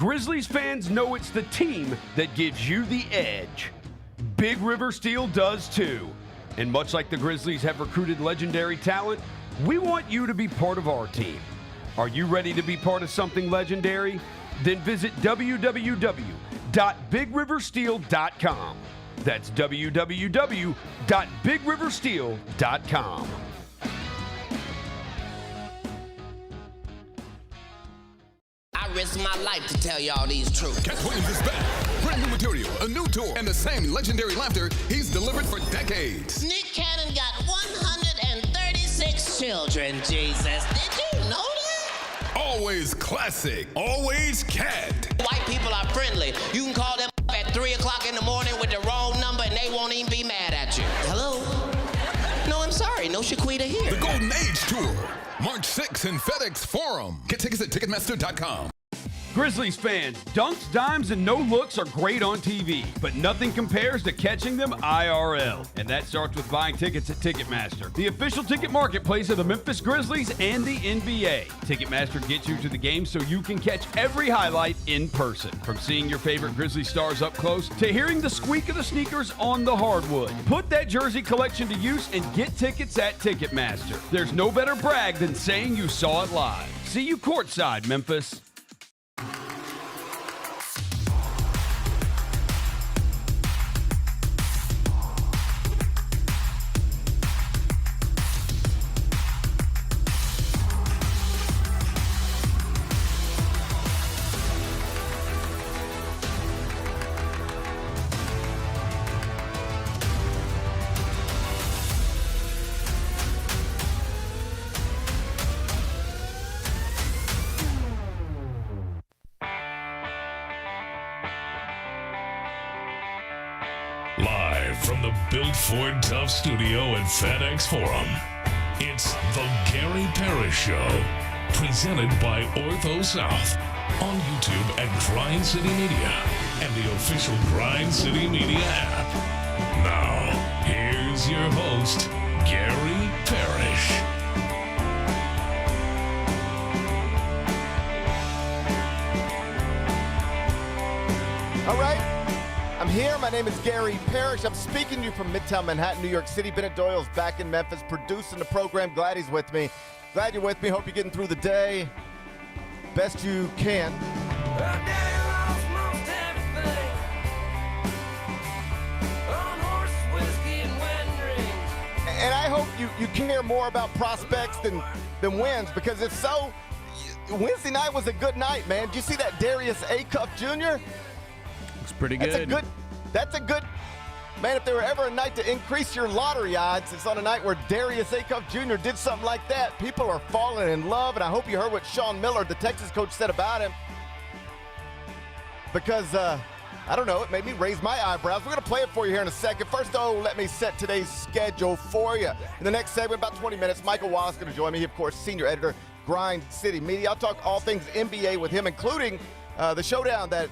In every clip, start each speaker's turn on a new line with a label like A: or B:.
A: Grizzlies fans know it's the team that gives you the edge. Big River Steel does too. And much like the Grizzlies have recruited legendary talent, we want you to be part of our team. Are you ready to be part of something legendary? Then visit www.bigriversteel.com. That's www.bigriversteel.com.
B: I risk my life to tell y'all these truths.
C: Cat Williams is back. Brand new material, a new tour, and the same legendary laughter he's delivered for decades.
B: Nick Cannon got 136 children, Jesus. Did you know that?
C: Always classic, always Cat.
B: White people are friendly. You can call them at 3 o'clock in the morning with the wrong number and they won't even be mad at you. Hello? No, I'm sorry. No Shaquita here.
C: The Golden Age Tour, March 6th in FedEx Forum. Get tickets at Ticketmaster.com.
A: Grizzlies fans, dunks, dimes, and no-looks are great on TV, but nothing compares to catching them IRL. And that starts with buying tickets at Ticketmaster, the official ticket marketplace of the Memphis Grizzlies and the NBA. Ticketmaster gets you to the game so you can catch every highlight in person. From seeing your favorite Grizzly stars up close to hearing the squeak of the sneakers on the hardwood. Put that jersey collection to use and get tickets at Ticketmaster. There's no better brag than saying you saw it live. See you courtside, Memphis.
D: Live from the Built Ford Tough studio at FedEx Forum, it's the Gary Parrish Show, presented by Ortho South, on YouTube at Grind City Media and the official Grind City Media app. Now, here's your host, Gary Parrish.
E: All right. I'm here. My name is Gary Parrish. I'm speaking to you from Midtown Manhattan, New York City. Bennett Doyle's back in Memphis producing the program. Glad he's with me. Glad you're with me. Hope you're getting through the day best you can. And I hope you care more about prospects than wins, because if so, Wednesday night was a good night, man. Did you see that Darius Acuff Jr.?
F: Looks pretty good.
E: That's a good, man, if there were ever a night to increase your lottery odds, it's on a night where Darius Acuff Jr. did something like that. People are falling in love, and I hope you heard what Sean Miller, the Texas coach, said about him. Because, I don't know, it made me raise my eyebrows. We're going to play it for you here in a second. First, though, let me set today's schedule for you. In the next segment, about 20 minutes, Michael Wallace is going to join me. He, of course, senior editor, Grind City Media. I'll talk all things NBA with him, including the showdown that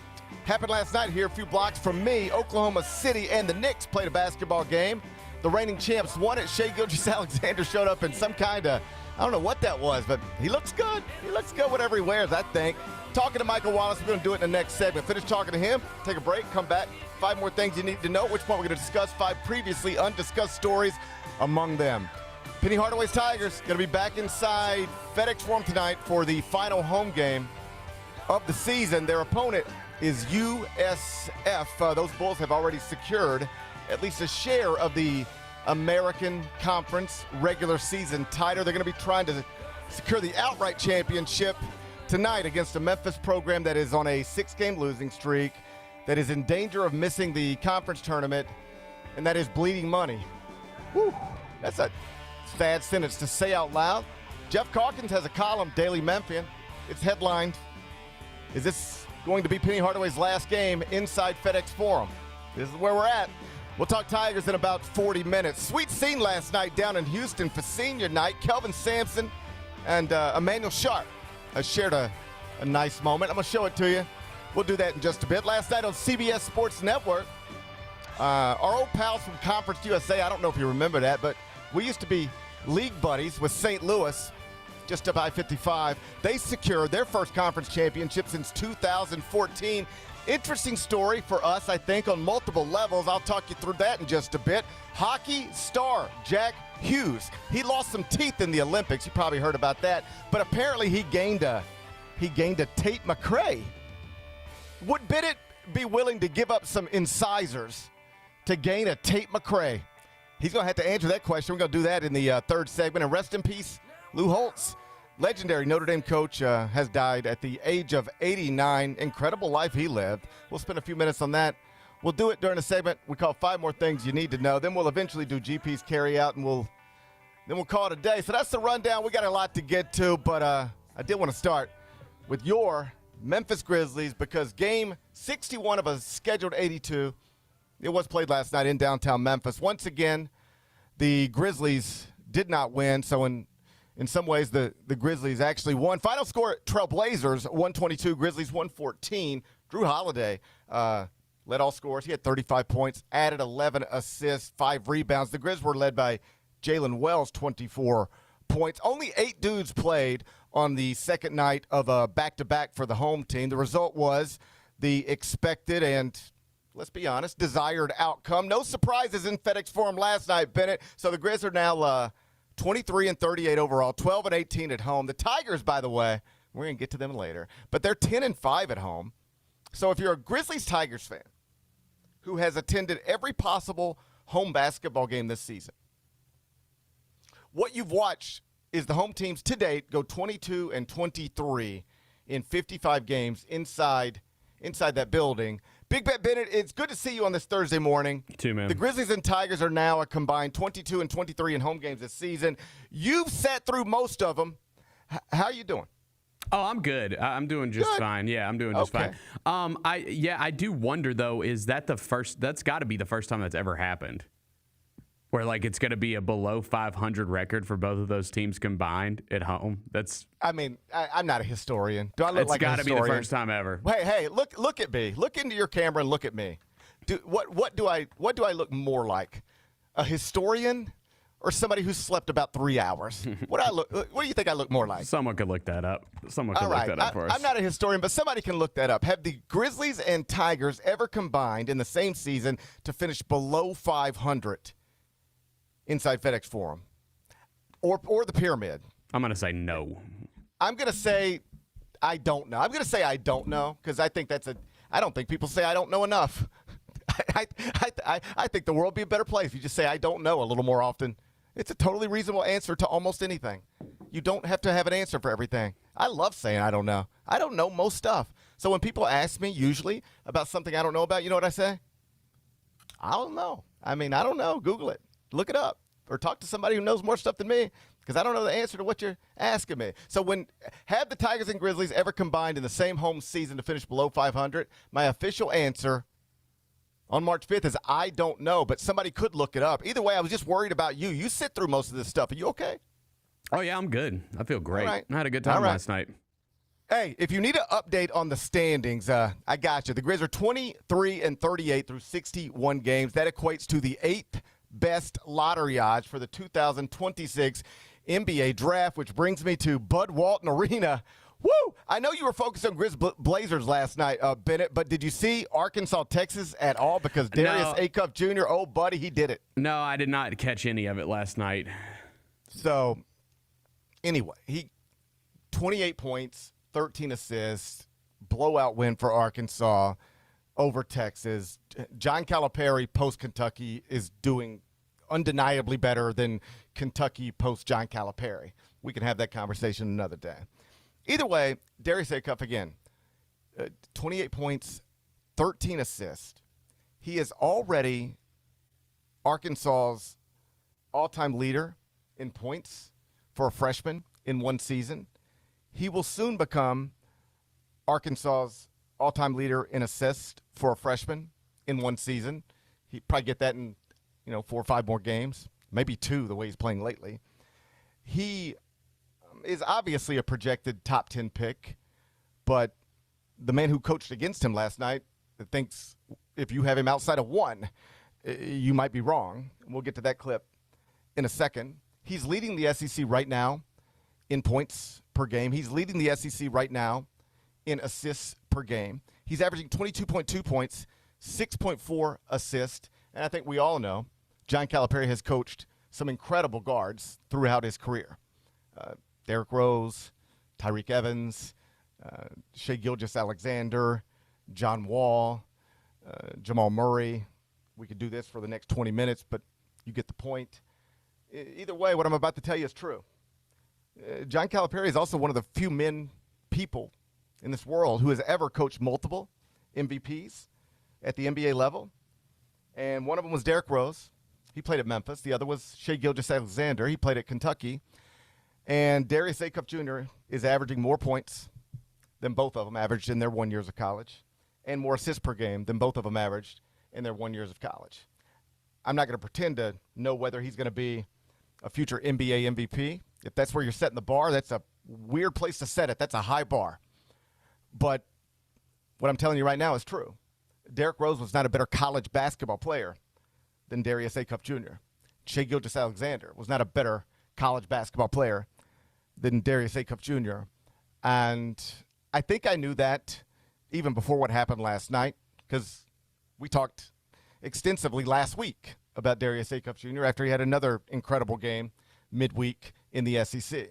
E: happened last night here a few blocks from me. Oklahoma City and the Knicks played a basketball game. The reigning champs won it. Shai Gilgeous-Alexander showed up in some kind of, I don't know what that was, but he looks good. He looks good whatever he wears, I think. Talking to Michael Wallace, we're going to do it in the next segment. Finish talking to him, take a break, come back. 5 more things you need to know. Which one we're going to discuss? 5 previously undiscussed stories among them. Penny Hardaway's Tigers going to be back inside FedEx Forum tonight for the final home game of the season. Their opponent is USF. Those Bulls have already secured at least a share of the American Conference regular season title. They're going to be trying to secure the outright championship tonight against a Memphis program that is on a 6-game losing streak, that is in danger of missing the conference tournament, and that is bleeding money. Whew, that's a sad sentence to say out loud. Jeff Calkins has a column, Daily Memphian. It's headlined, "Is this going to be Penny Hardaway's last game inside FedEx Forum?" This is where we're at. We'll talk Tigers in about 40 minutes. Sweet scene last night down in Houston for senior night. Kelvin Sampson and Emmanuel Sharp shared a nice moment. I'm going to show it to you. We'll do that in just a bit. Last night on CBS Sports Network, our old pals from Conference USA, I don't know if you remember that, but we used to be league buddies with St. Louis. just up I-55. They secured their first conference championship since 2014. Interesting story for us, I think, on multiple levels. I'll talk you through that in just a bit. Hockey star Jack Hughes. He lost some teeth in the Olympics. You probably heard about that. But apparently he gained a Tate McRae. Would Bennett be willing to give up some incisors to gain a Tate McRae? He's going to have to answer that question. We're going to do that in the third segment. And rest in peace, Lou Holtz. Legendary Notre Dame coach has died at the age of 89. Incredible life he lived. We'll spend a few minutes on that. We'll do it during a segment we call 5 More Things You Need to Know. Then we'll eventually do GP's carry out, and we'll call it a day. So that's the rundown. We got a lot to get to, but I did want to start with your Memphis Grizzlies because game 61 of a scheduled 82, it was played last night in downtown Memphis. Once again, the Grizzlies did not win, so in some ways the Grizzlies actually won. Final score, Trailblazers 122, Grizzlies 114. Drew Holiday led all scores. He had 35 points, added 11 assists, 5 rebounds. The Grizz were led by Jalen Wells, 24 points. Only 8 dudes played on the second night of a back-to-back for the home team. The result was the expected and, let's be honest, desired outcome. No surprises in FedEx Forum last night, Bennett. So the Grizz are now 23-38 overall, 12-18 at home. The Tigers, by the way, we're going to get to them later, but they're 10-5 at home. So if you're a Grizzlies-Tigers fan who has attended every possible home basketball game this season, what you've watched is the home teams to date go 22-23 in 55 games inside that building. Big Bet Bennett, it's good to see you on this Thursday morning.
F: Too, man.
E: The Grizzlies and Tigers are now a combined 22-23 in home games this season. You've sat through most of them. How are you doing?
F: Oh, I'm good. I'm doing just fine. Yeah, I'm doing just
E: Okay.
F: fine. I do wonder though, is that the first? That's got to be the first time that's ever happened. Where like it's going to be a below 500 record for both of those teams combined at home.
E: I'm not a historian. Do I look like a historian?
F: It's got to be the first time ever.
E: Hey, look at me. Look into your camera and look at me. What do I look more like? A historian or somebody who slept about 3 hours? What do you think I look more like?
F: Someone could look that up. Someone could
E: All
F: look
E: right.
F: that up for us.
E: I'm not a historian, but somebody can look that up. Have the Grizzlies and Tigers ever combined in the same season to finish below 500 inside FedEx Forum or the Pyramid?
F: I'm going to say no.
E: I'm going to say I don't know. I'm going to say I don't know because I think I don't think people say I don't know enough. I think the world would be a better place if you just say I don't know a little more often. It's a totally reasonable answer to almost anything. You don't have to have an answer for everything. I love saying I don't know. I don't know most stuff. So when people ask me usually about something I don't know about, you know what I say? I don't know. I don't know. Google it. Look it up. Or talk to somebody who knows more stuff than me because I don't know the answer to what you're asking me. So have the Tigers and Grizzlies ever combined in the same home season to finish below 500? My official answer on March 5th is I don't know, but somebody could look it up. Either way, I was just worried about you. You sit through most of this stuff. Are you okay?
F: Oh, yeah, I'm good. I feel great.
E: All right.
F: I had a good time last night.
E: Hey, if you need an update on the standings, I got you. The Grizz are 23-38 through 61 games. That equates to the 8th best lottery odds for the 2026 NBA draft, which brings me to Bud Walton Arena. Woo! I know you were focused on Grizz Blazers last night, Bennett, but did you see Arkansas, Texas at all? Because Darius Acuff Jr., oh, buddy, he did it.
F: No, I did not catch any of it last night.
E: So, anyway, 28 points, 13 assists, blowout win for Arkansas over Texas. John Calipari post-Kentucky is doing undeniably better than Kentucky post-John Calipari. We can have that conversation another day. Either way, Darius Acuff, again, 28 points, 13 assists. He is already Arkansas's all-time leader in points for a freshman in one season. He will soon become Arkansas's all-time leader in assists for a freshman in one season. He'd probably get that in, 4 or 5 more games, maybe 2 the way he's playing lately. He is obviously a projected top 10 pick, but the man who coached against him last night thinks if you have him outside of 1, you might be wrong. We'll get to that clip in a second. He's leading the SEC right now in points per game. He's leading the SEC right now in assists per game. He's averaging 22.2 points, 6.4 assists. And I think we all know John Calipari has coached some incredible guards throughout his career. Derrick Rose, Tyreek Evans, Shai Gilgeous-Alexander, John Wall, Jamal Murray. We could do this for the next 20 minutes, but you get the point. Either way, what I'm about to tell you is true. John Calipari is also one of the few people in this world who has ever coached multiple MVPs at the NBA level. And one of them was Derrick Rose. He played at Memphis. The other was Shai Gilgeous-Alexander. He played at Kentucky. And Darius Acuff Jr. is averaging more points than both of them averaged in their 1 years of college, and more assists per game than both of them averaged in their 1 years of college. I'm not going to pretend to know whether he's going to be a future NBA MVP. If that's where you're setting the bar, that's a weird place to set it. That's a high bar. But what I'm telling you right now is true. Derrick Rose was not a better college basketball player than Darius Acuff Jr. Shai Gilgeous-Alexander was not a better college basketball player than Darius Acuff Jr. And I think I knew that even before what happened last night, because we talked extensively last week about Darius Acuff Jr. after he had another incredible game midweek in the SEC.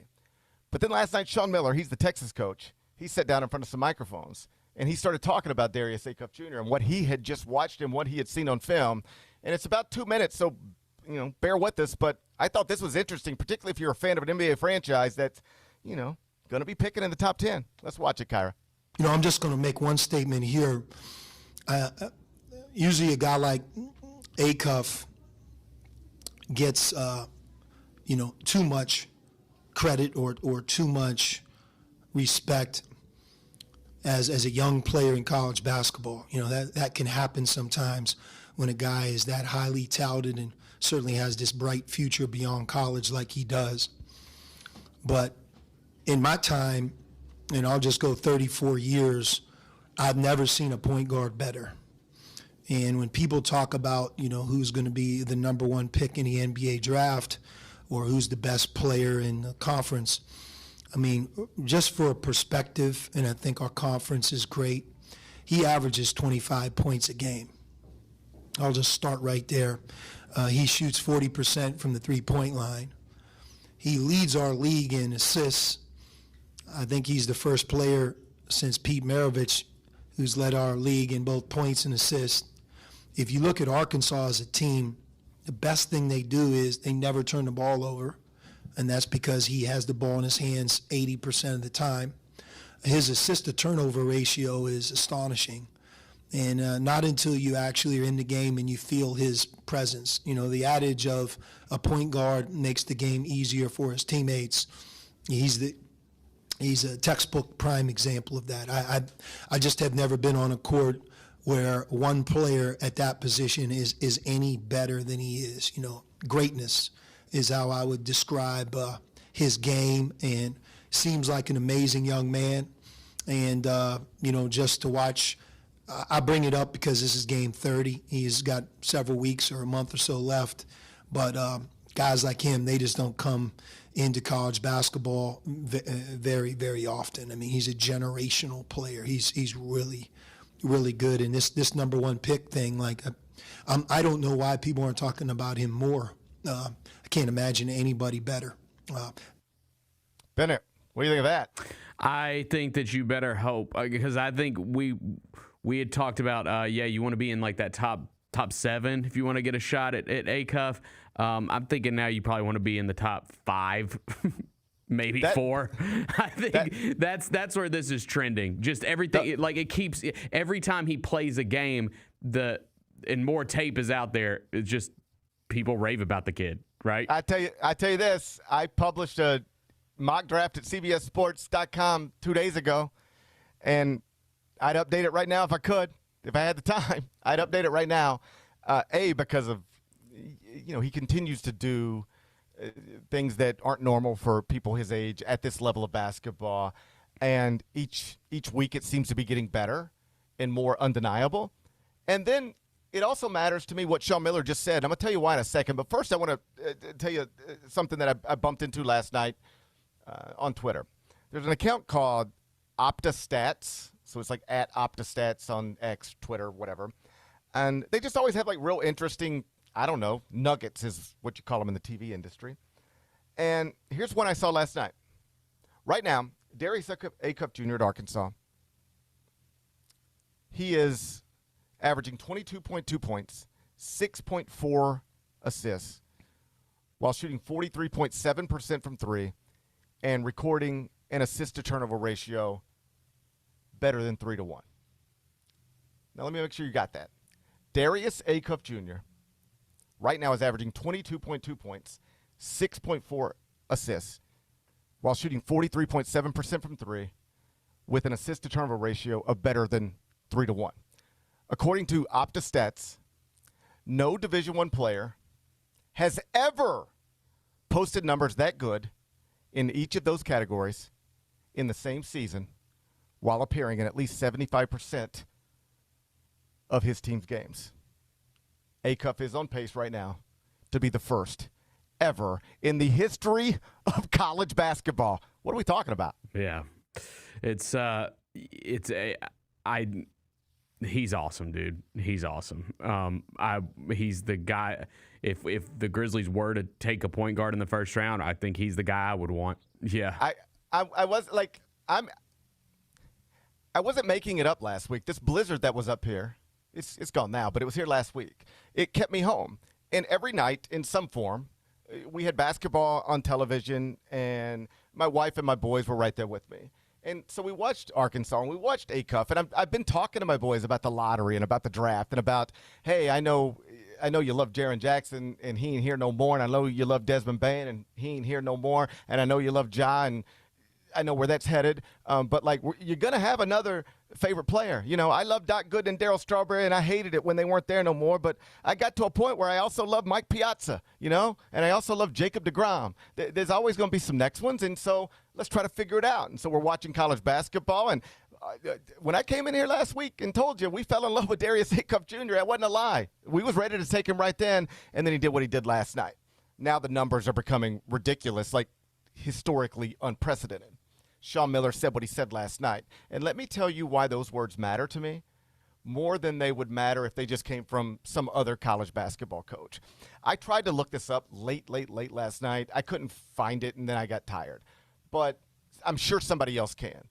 E: But then last night, Sean Miller, he's the Texas coach, he sat down in front of some microphones, and he started talking about Darius Acuff Jr. and what he had just watched and what he had seen on film. And it's about 2 minutes, so bear with us. But I thought this was interesting, particularly if you're a fan of an NBA franchise that's, going to be picking in the top 10. Let's watch it, Kyra.
G: I'm just going to make one statement here. Usually a guy like Acuff gets, too much credit or too much respect as a young player in college basketball. That can happen sometimes when a guy is that highly touted and certainly has this bright future beyond college like he does. But in my time, and I'll just go 34 years, I've never seen a point guard better. And when people talk about, who's going to be the number one pick in the NBA draft or who's the best player in the conference, just for a perspective, and I think our conference is great, he averages 25 points a game. I'll just start right there. He shoots 40% from the three-point line. He leads our league in assists. I think he's the first player since Pete Maravich who's led our league in both points and assists. If you look at Arkansas as a team, the best thing they do is they never turn the ball over, and that's because he has the ball in his hands 80% of the time. His assist-to-turnover ratio is astonishing. And not until you actually are in the game and you feel his presence. The adage of a point guard makes the game easier for his teammates. He's a textbook prime example of that. I just have never been on a court where one player at that position is any better than he is. Greatness is how I would describe his game, and seems like an amazing young man. And, just to watch, I bring it up because this is game 30. He's got several weeks or a month or so left. But guys like him, they just don't come into college basketball very, very often. He's a generational player. He's really, really good. And this number one pick thing, I don't know why people aren't talking about him more. I can't imagine anybody better.
E: Bennett, what do you think of that?
F: I think that you better hope, because I think we had talked about, you want to be in that top 7 if you want to get a shot at Acuff. I'm thinking now you probably want to be in the top 5, maybe 4. I think that's where this is trending. Just everything, it keeps, every time he plays a game, and more tape is out there, it's just people rave about the kid, right?
E: I tell you this, I published a mock draft at CBSSports.com 2 days ago, and I'd update it right now if I could. If I had the time, I'd update it right now. Because of, he continues to do things that aren't normal for people his age at this level of basketball. And each week it seems to be getting better and more undeniable. And then it also matters to me what Sean Miller just said. I'm going to tell you why in a second. But first I want to tell you something that I bumped into last night on Twitter. There's an account called OptaStats. So it's like at OptaStats on X, Twitter, whatever. And they just always have like real interesting, I don't know, nuggets is what you call them in the TV industry. And here's one I saw last night. Right now, Darius Acuff Jr. at Arkansas. He is averaging 22.2 points, 6.4 assists, while shooting 43.7% from three and recording an assist-to-turnover ratio better than 3-1. Now, let me make sure you got that. Darius Acuff Jr. right now is averaging 22.2 points, 6.4 assists, while shooting 43.7% from three with an assist-to-turnover ratio of better than 3-1. According to OptaStats, no Division I player has ever posted numbers that good in each of those categories in the same season while appearing in at least 75% of his team's games. Acuff is on pace right now to be the first ever in the history of college basketball. What are we talking about?
F: Yeah. He's awesome, dude. He's awesome. He's the guy. If the Grizzlies were to take a point guard in the first round, I think he's the guy I would want. Yeah.
E: I wasn't making it up last week. This blizzard that was up here, it's gone now, but it was here last week. It kept me home. And every night, in some form, we had basketball on television, and my wife and my boys were right there with me. And so we watched Arkansas, and we watched Acuff, and I've been talking to my boys about the lottery and about the draft and about, hey, I know you love Jaren Jackson, and he ain't here no more, and I know you love Desmond Bain, and he ain't here no more, and I know you love Ja, and I know where that's headed. But, like, you're going to have another favorite player. You know, I love Doc Gooden and Darryl Strawberry, and I hated it when they weren't there no more. But I got to a point where I also love Mike Piazza, you know, and I also love Jacob deGrom. There's always going to be some next ones, and so let's try to figure it out. And so we're watching college basketball, and when I came in here last week and told you we fell in love with Darius Acuff Jr., that wasn't a lie. We was ready to take him right then, and then he did what he did last night. Now the numbers are becoming ridiculous, like historically unprecedented. Sean Miller said what he said last night. And let me tell you why those words matter to me more than they would matter if they just came from some other college basketball coach. I tried to look this up late last night. I couldn't find it, and then I got tired. But I'm sure somebody else can.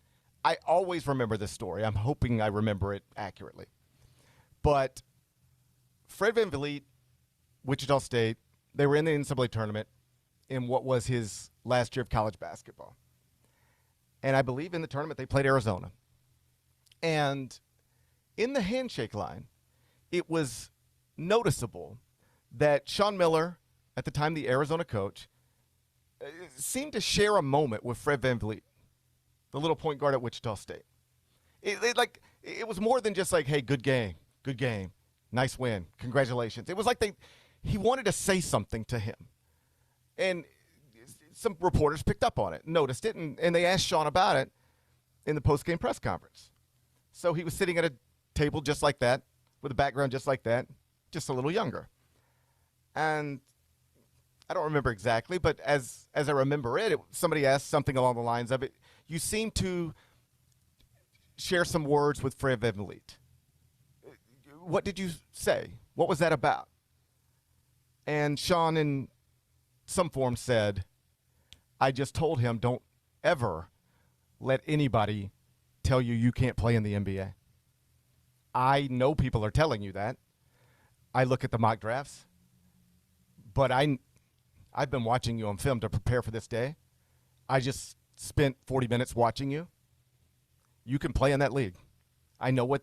E: I always remember this story. I'm hoping I remember it accurately. But Fred VanVleet, Wichita State, they were in the NCAA tournament in what was his last year of college basketball. And I believe in the tournament they played Arizona. And in the handshake line, it was noticeable that Sean Miller, at the time the Arizona coach, seemed to share a moment with Fred VanVleet, the little point guard at Wichita State. It was more than just like, hey, good game, nice win, congratulations. It was like he wanted to say something to him. And some reporters picked up on it, noticed it, and they asked Sean about it in the post-game press conference. So he was sitting at a table just like that, with a background just like that, just a little younger. And I don't remember exactly, but as I remember it, somebody asked something along the lines of it. You seem to share some words with Fred VanVleet. What did you say? What was that about? And Sean, in some form, said, I just told him, don't ever let anybody tell you can't play in the NBA. I know people are telling you that. I look at the mock drafts, but I've been watching you on film to prepare for this day. I just spent 40 minutes watching you. You can play in that league. I know what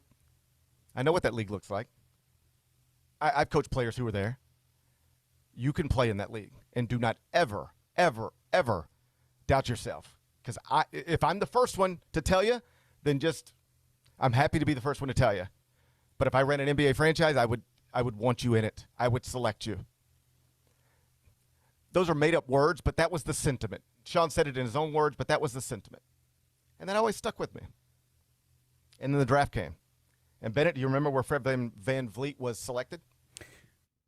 E: that league looks like. I've coached players who were there. You can play in that league, and do not ever doubt yourself. Because if I'm the first one to tell you, then I'm happy to be the first one to tell you. But if I ran an NBA franchise, I would want you in it. I would select you. Those are made up words, but that was the sentiment. Sean said it in his own words, but that was the sentiment. And that always stuck with me. And then the draft came. And Bennett, do you remember where Fred VanVleet was selected?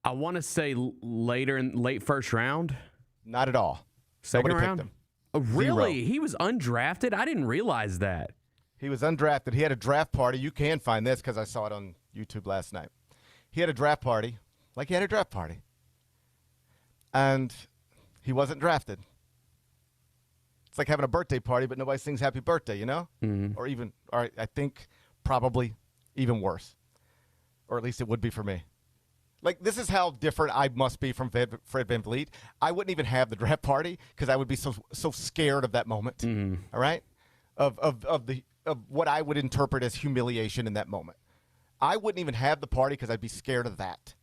F: I want to say late first round.
E: Not at all.
F: Second
E: Nobody
F: round?
E: picked him.
F: Really?
E: 0.
F: He was undrafted? I didn't realize that.
E: He was undrafted. He had a draft party. You can find this because I saw it on YouTube last night. He had a draft party, like he had a draft party. And he wasn't drafted. It's like having a birthday party, but nobody sings happy birthday, you know?
F: Mm-hmm.
E: Or I think probably even worse. Or at least it would be for me. Like, this is how different I must be from Fred VanVleet. I wouldn't even have the draft party because I would be so scared of that moment.
F: Mm-hmm.
E: All right? Of what I would interpret as humiliation in that moment. I wouldn't even have the party because I'd be scared of that.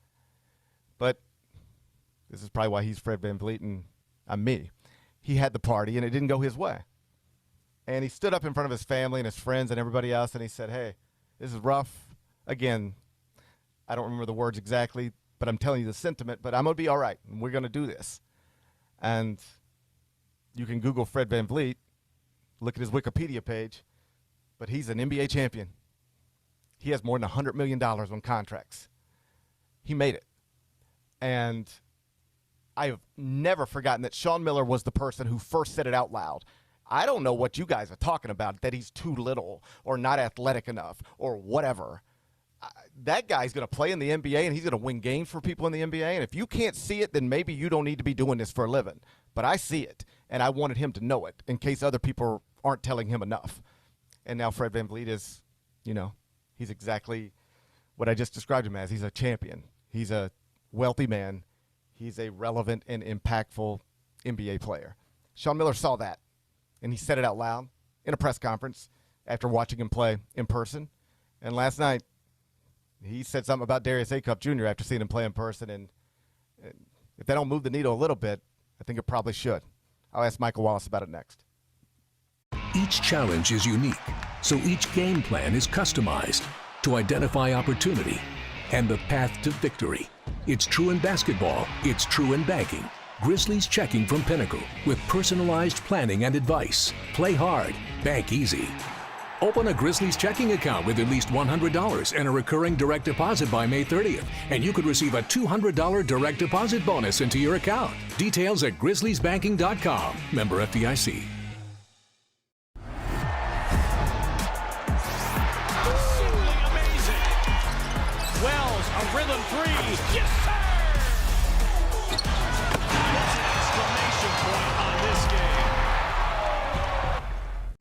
E: But this is probably why he's Fred VanVleet and I'm me. He had the party, and it didn't go his way. And he stood up in front of his family and his friends and everybody else, and he said, hey, this is rough. Again, I don't remember the words exactly, but I'm telling you the sentiment, but I'm going to be all right, and we're going to do this. And you can Google Fred VanVleet, look at his Wikipedia page, but he's an NBA champion. He has more than $100 million on contracts. He made it. And I have never forgotten that Sean Miller was the person who first said it out loud. I don't know what you guys are talking about, that he's too little or not athletic enough or whatever. That guy's going to play in the NBA, and he's going to win games for people in the NBA. And if you can't see it, then maybe you don't need to be doing this for a living. But I see it, and I wanted him to know it in case other people aren't telling him enough. And now Fred VanVleet is, he's exactly what I just described him as. He's a champion. He's a wealthy man. He's a relevant and impactful NBA player. Sean Miller saw that, and he said it out loud in a press conference after watching him play in person. And last night, he said something about Darius Acuff Jr. after seeing him play in person. And if they don't move the needle a little bit, I think it probably should. I'll ask Michael Wallace about it next.
H: Each challenge is unique, so each game plan is customized to identify opportunity and the path to victory. It's true in basketball, it's true in banking. Grizzlies Checking from Pinnacle with personalized planning and advice. Play hard, bank easy. Open a Grizzlies checking account with at least $100 and a recurring direct deposit by May 30th, and you could receive a $200 direct deposit bonus into your account. Details at grizzliesbanking.com. Member FDIC.
I: Absolutely amazing. Wells, a rhythm three. Yes, sir! That's an exclamation point on this game.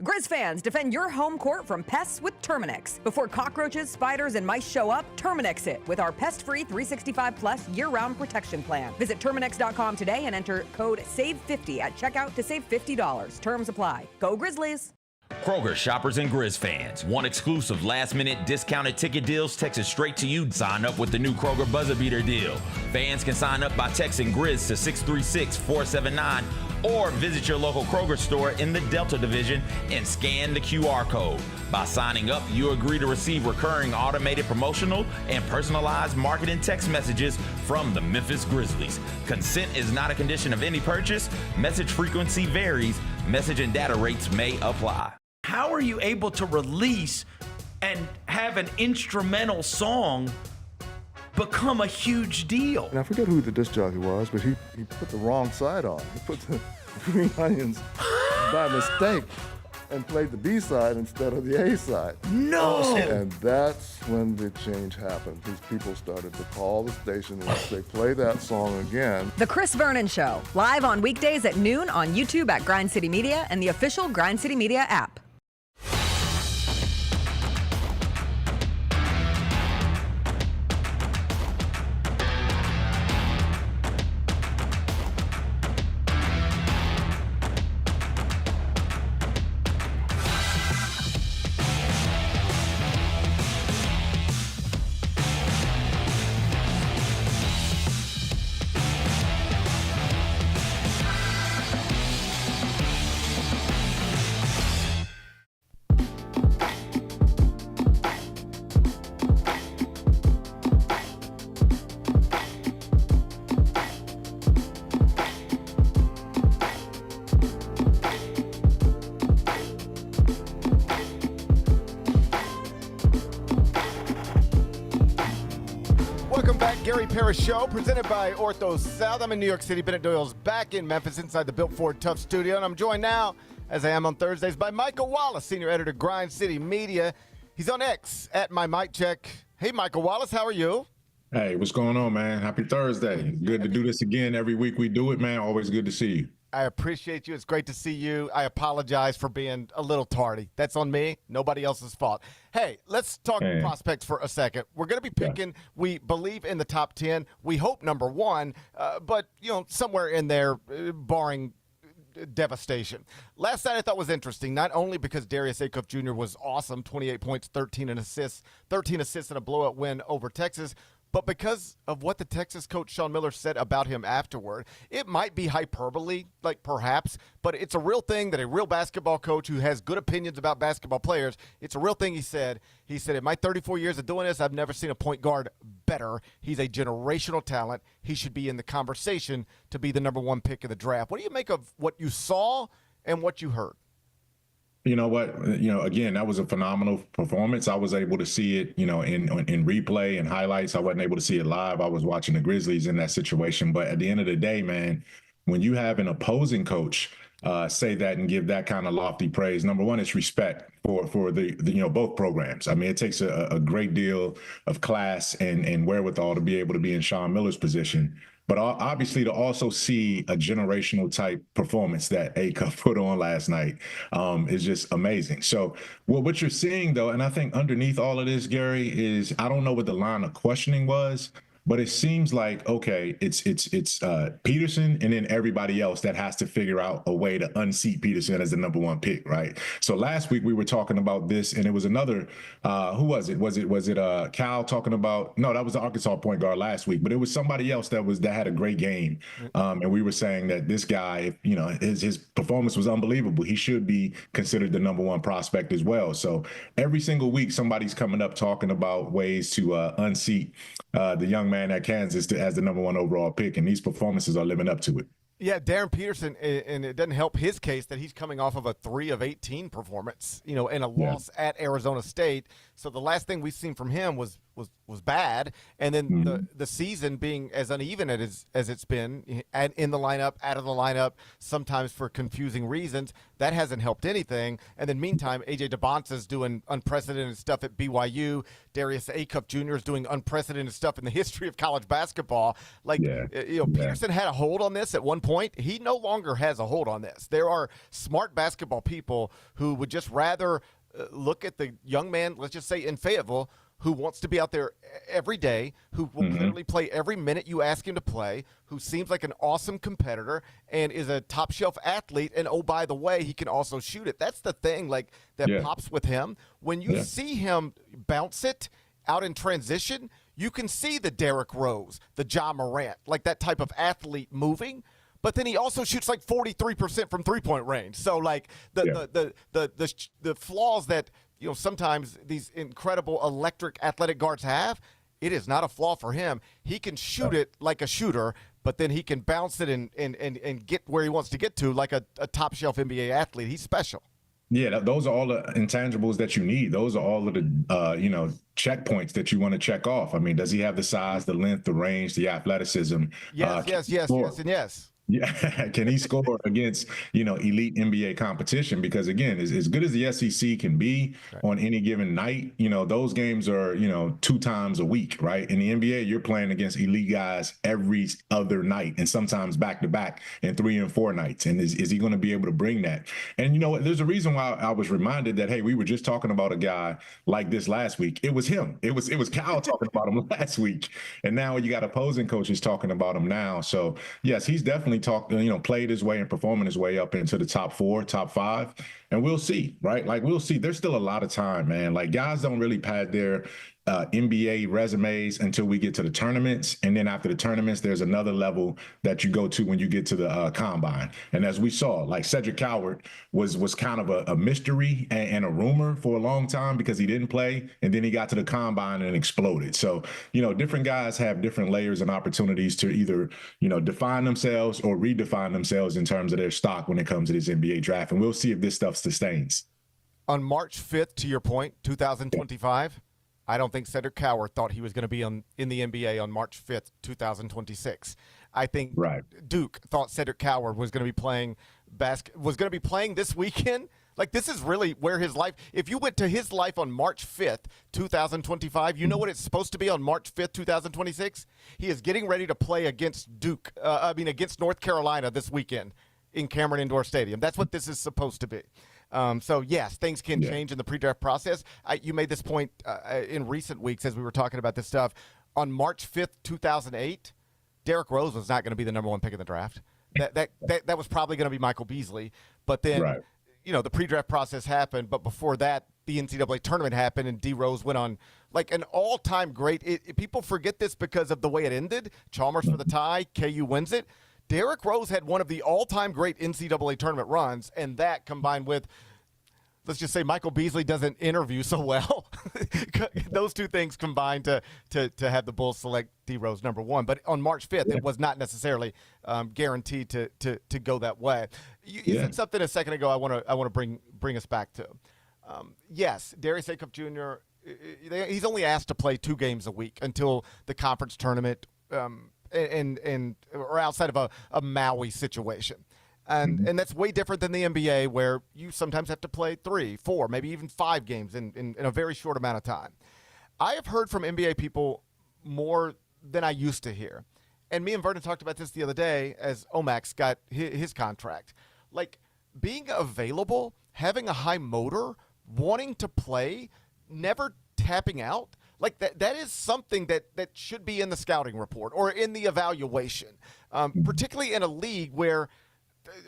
J: Grizz fans, defend your home court from pests with Terminix. Before cockroaches, spiders, and mice show up, Terminix it with our pest-free 365-plus year-round protection plan. Visit Terminix.com today and enter code SAVE50 at checkout to save $50. Terms apply. Go Grizzlies!
K: Kroger shoppers and Grizz fans. Want exclusive last-minute discounted ticket deals texted straight to you? Sign up with the new Kroger Buzzer Beater deal. Fans can sign up by texting Grizz to 636-479 or visit your local Kroger store in the Delta Division and scan the QR code. By signing up, you agree to receive recurring automated promotional and personalized marketing text messages from the Memphis Grizzlies. Consent is not a condition of any purchase. Message frequency varies. Message and data rates may apply.
L: How are you able to release and have an instrumental song become a huge deal?
M: And I forget who the disc jockey was, but he put the wrong side on. He put the Green Onions by mistake and played the B side instead of the A side.
L: No!
M: And that's when the change happened. These people started to call the station and say, play that song again.
J: The Chris Vernon Show, live on weekdays at noon on YouTube at Grind City Media and the official Grind City Media app.
E: Welcome back, Gary Parrish Show, presented by Ortho South. I'm in New York City. Bennett Doyle's back in Memphis inside the Built Ford Tough studio, and I'm joined now, as I am on Thursdays, by Michael Wallace, senior editor, Grind City Media. He's on X at my mic check. Hey, Michael Wallace, how are you?
N: Hey, what's going on, man? Happy Thursday. Good to do this again. Every week we do it, man. Always good to see you.
E: I appreciate you. It's great to see you. I apologize for being a little tardy. That's on me. Nobody else's fault. Hey, let's talk prospects for a second. We're going to be picking, we believe, in the top 10. We hope number 1, but, somewhere in there, barring devastation. Last night I thought was interesting, not only because Darius Acuff Jr. was awesome, 28 points, 13 assists in a blowout win over Texas, but because of what the Texas coach Sean Miller said about him afterward. It might be hyperbole, perhaps, but it's a real thing that a real basketball coach who has good opinions about basketball players, it's a real thing he said. He said, in my 34 years of doing this, I've never seen a point guard better. He's a generational talent. He should be in the conversation to be the number 1 pick of the draft. What do you make of what you saw and what you heard?
N: You know what? Again, that was a phenomenal performance. I was able to see it, in replay and highlights. I wasn't able to see it live. I was watching the Grizzlies in that situation. But at the end of the day, man, when you have an opposing coach say that and give that kind of lofty praise, number one, it's respect for the both programs. I mean, it takes a great deal of class and wherewithal to be able to be in Sean Miller's position. But obviously, to also see a generational type performance that Acuff put on last night is just amazing. So what you're seeing, though, and I think underneath all of this, Gary, is I don't know what the line of questioning was, but it seems like, okay, it's Peterson and then everybody else that has to figure out a way to unseat Peterson as the number 1 pick, right? So last week we were talking about this, and it was another, who was it? Was it Cal talking about? No, that was the Arkansas point guard last week, but it was somebody else that had a great game, and we were saying that this guy, his performance was unbelievable. He should be considered the number 1 prospect as well. So every single week somebody's coming up talking about ways to unseat the young man at Kansas as the number 1 overall pick, and these performances are living up to it.
E: Yeah, Darren Peterson, and it doesn't help his case that he's coming off of a 3 of 18 performance, and a loss at Arizona State. So the last thing we've seen from him was bad, and then the season being as uneven as it's been, in the lineup, out of the lineup, sometimes for confusing reasons, that hasn't helped anything. And then meantime, A.J. DeBonsa's doing unprecedented stuff at BYU. Darius Acuff Jr. is doing unprecedented stuff in the history of college basketball. Peterson had a hold on this at one point. He no longer has a hold on this. There are smart basketball people who would just rather look at the young man, let's just say in Fayetteville, who wants to be out there every day, who will clearly play every minute you ask him to play, who seems like an awesome competitor and is a top-shelf athlete, and, oh, by the way, he can also shoot it. That's the thing, that pops with him. When you see him bounce it out in transition, you can see the Derrick Rose, the Ja Morant, that type of athlete moving. But then he also shoots 43% from three-point range. So the flaws that sometimes these incredible electric athletic guards have, it is not a flaw for him. He can shoot it like a shooter, but then he can bounce it and get where he wants to get to like a top-shelf NBA athlete. He's special.
N: Yeah, those are all the intangibles that you need. Those are all of the, checkpoints that you want to check off. I mean, does he have the size, the length, the range, the athleticism?
E: Yes.
N: Yeah, can he score against, elite NBA competition? Because, again, as good as the SEC can be on any given night, those games are, 2 times a week, right? In the NBA, you're playing against elite guys every other night and sometimes back-to-back and 3 and 4 nights. And is he going to be able to bring that? And, there's a reason why I was reminded that, hey, we were just talking about a guy like this last week. It was him. It was Cal talking about him last week. And now you got opposing coaches talking about him now. So, yes, he's definitely played his way and performing his way up into the top 4, top 5. And we'll see, right? We'll see. There's still a lot of time, man. Guys don't really pad their NBA resumes until we get to the tournaments. And then after the tournaments, there's another level that you go to when you get to the combine. And as we saw, Cedric Coward was kind of a mystery and a rumor for a long time because he didn't play. And then he got to the combine and exploded. So, different guys have different layers and opportunities to either, define themselves or redefine themselves in terms of their stock when it comes to this NBA draft. And we'll see if this stuff sustains.
E: On March 5th, to your point, 2025, I don't think Cedric Coward thought he was going to be in the NBA on March 5th, 2026. I think Duke thought Cedric Coward was going to be playing this weekend. Like, this is really where his life – if you went to his life on March 5th, 2025, you know what it's supposed to be on March 5th, 2026? He is getting ready to play against against North Carolina this weekend in Cameron Indoor Stadium. That's what this is supposed to be. So, yes, things can change in the pre-draft process. You made this point in recent weeks as we were talking about this stuff. On March 5th, 2008, Derrick Rose was not going to be the number one pick in the draft. That was probably going to be Michael Beasley. But then, the pre-draft process happened. But before that, the NCAA tournament happened, and D. Rose went on like an all-time great. People forget this because of the way it ended. Chalmers for the tie. KU wins it. Derrick Rose had one of the all-time great NCAA tournament runs, and that combined with, let's just say, Michael Beasley doesn't interview so well. Those two things combined to have the Bulls select D. Rose number one. But on March 5th, it was not necessarily guaranteed to go that way. You said something a second ago I want to bring us back to. Yes, Darius Acuff Jr., he's only asked to play 2 games a week until the conference tournament or outside of a Maui situation. And that's way different than the NBA, where you sometimes have to play 3, 4, maybe even 5 games in a very short amount of time. I have heard from NBA people more than I used to hear. And me and Vernon talked about this the other day as Omax got his contract. Like, being available, having a high motor, wanting to play, never tapping out, like that is something that should be in the scouting report or in the evaluation, particularly in a league where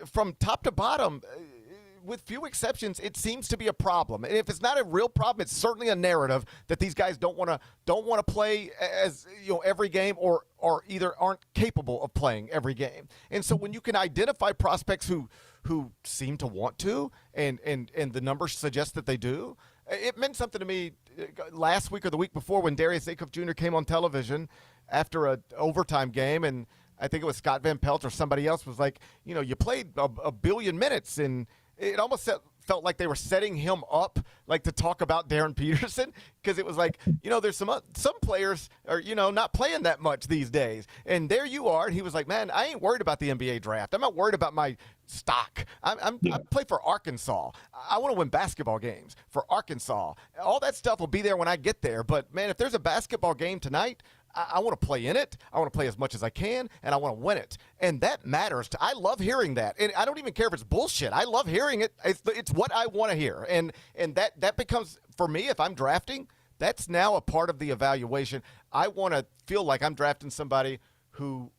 E: from top to bottom, with few exceptions, it seems to be a problem. And if it's not a real problem, it's certainly a narrative that these guys don't want to play as every game or either aren't capable of playing every game. And so when you can identify prospects who seem to want to, and the numbers suggest that they do, it meant something to me last week or the week before when Darius Acuff Jr. came on television after an overtime game, and I think it was Scott Van Pelt or somebody else was like, you played a billion minutes, and it almost felt like they were setting him up, like, to talk about Darren Peterson, because it was like, there's some players are, not playing that much these days. And there you are. And he was like, man, I ain't worried about the NBA draft. I'm not worried about my stock. I play for Arkansas. I want to win basketball games for Arkansas. All that stuff will be there when I get there. But, man, if there's a basketball game tonight, I want to play in it. I want to play as much as I can, and I want to win it. And that matters. I love hearing that. And I don't even care if it's bullshit. I love hearing it. It's what I want to hear. And that becomes, for me, if I'm drafting, that's now a part of the evaluation. I want to feel like I'm drafting somebody who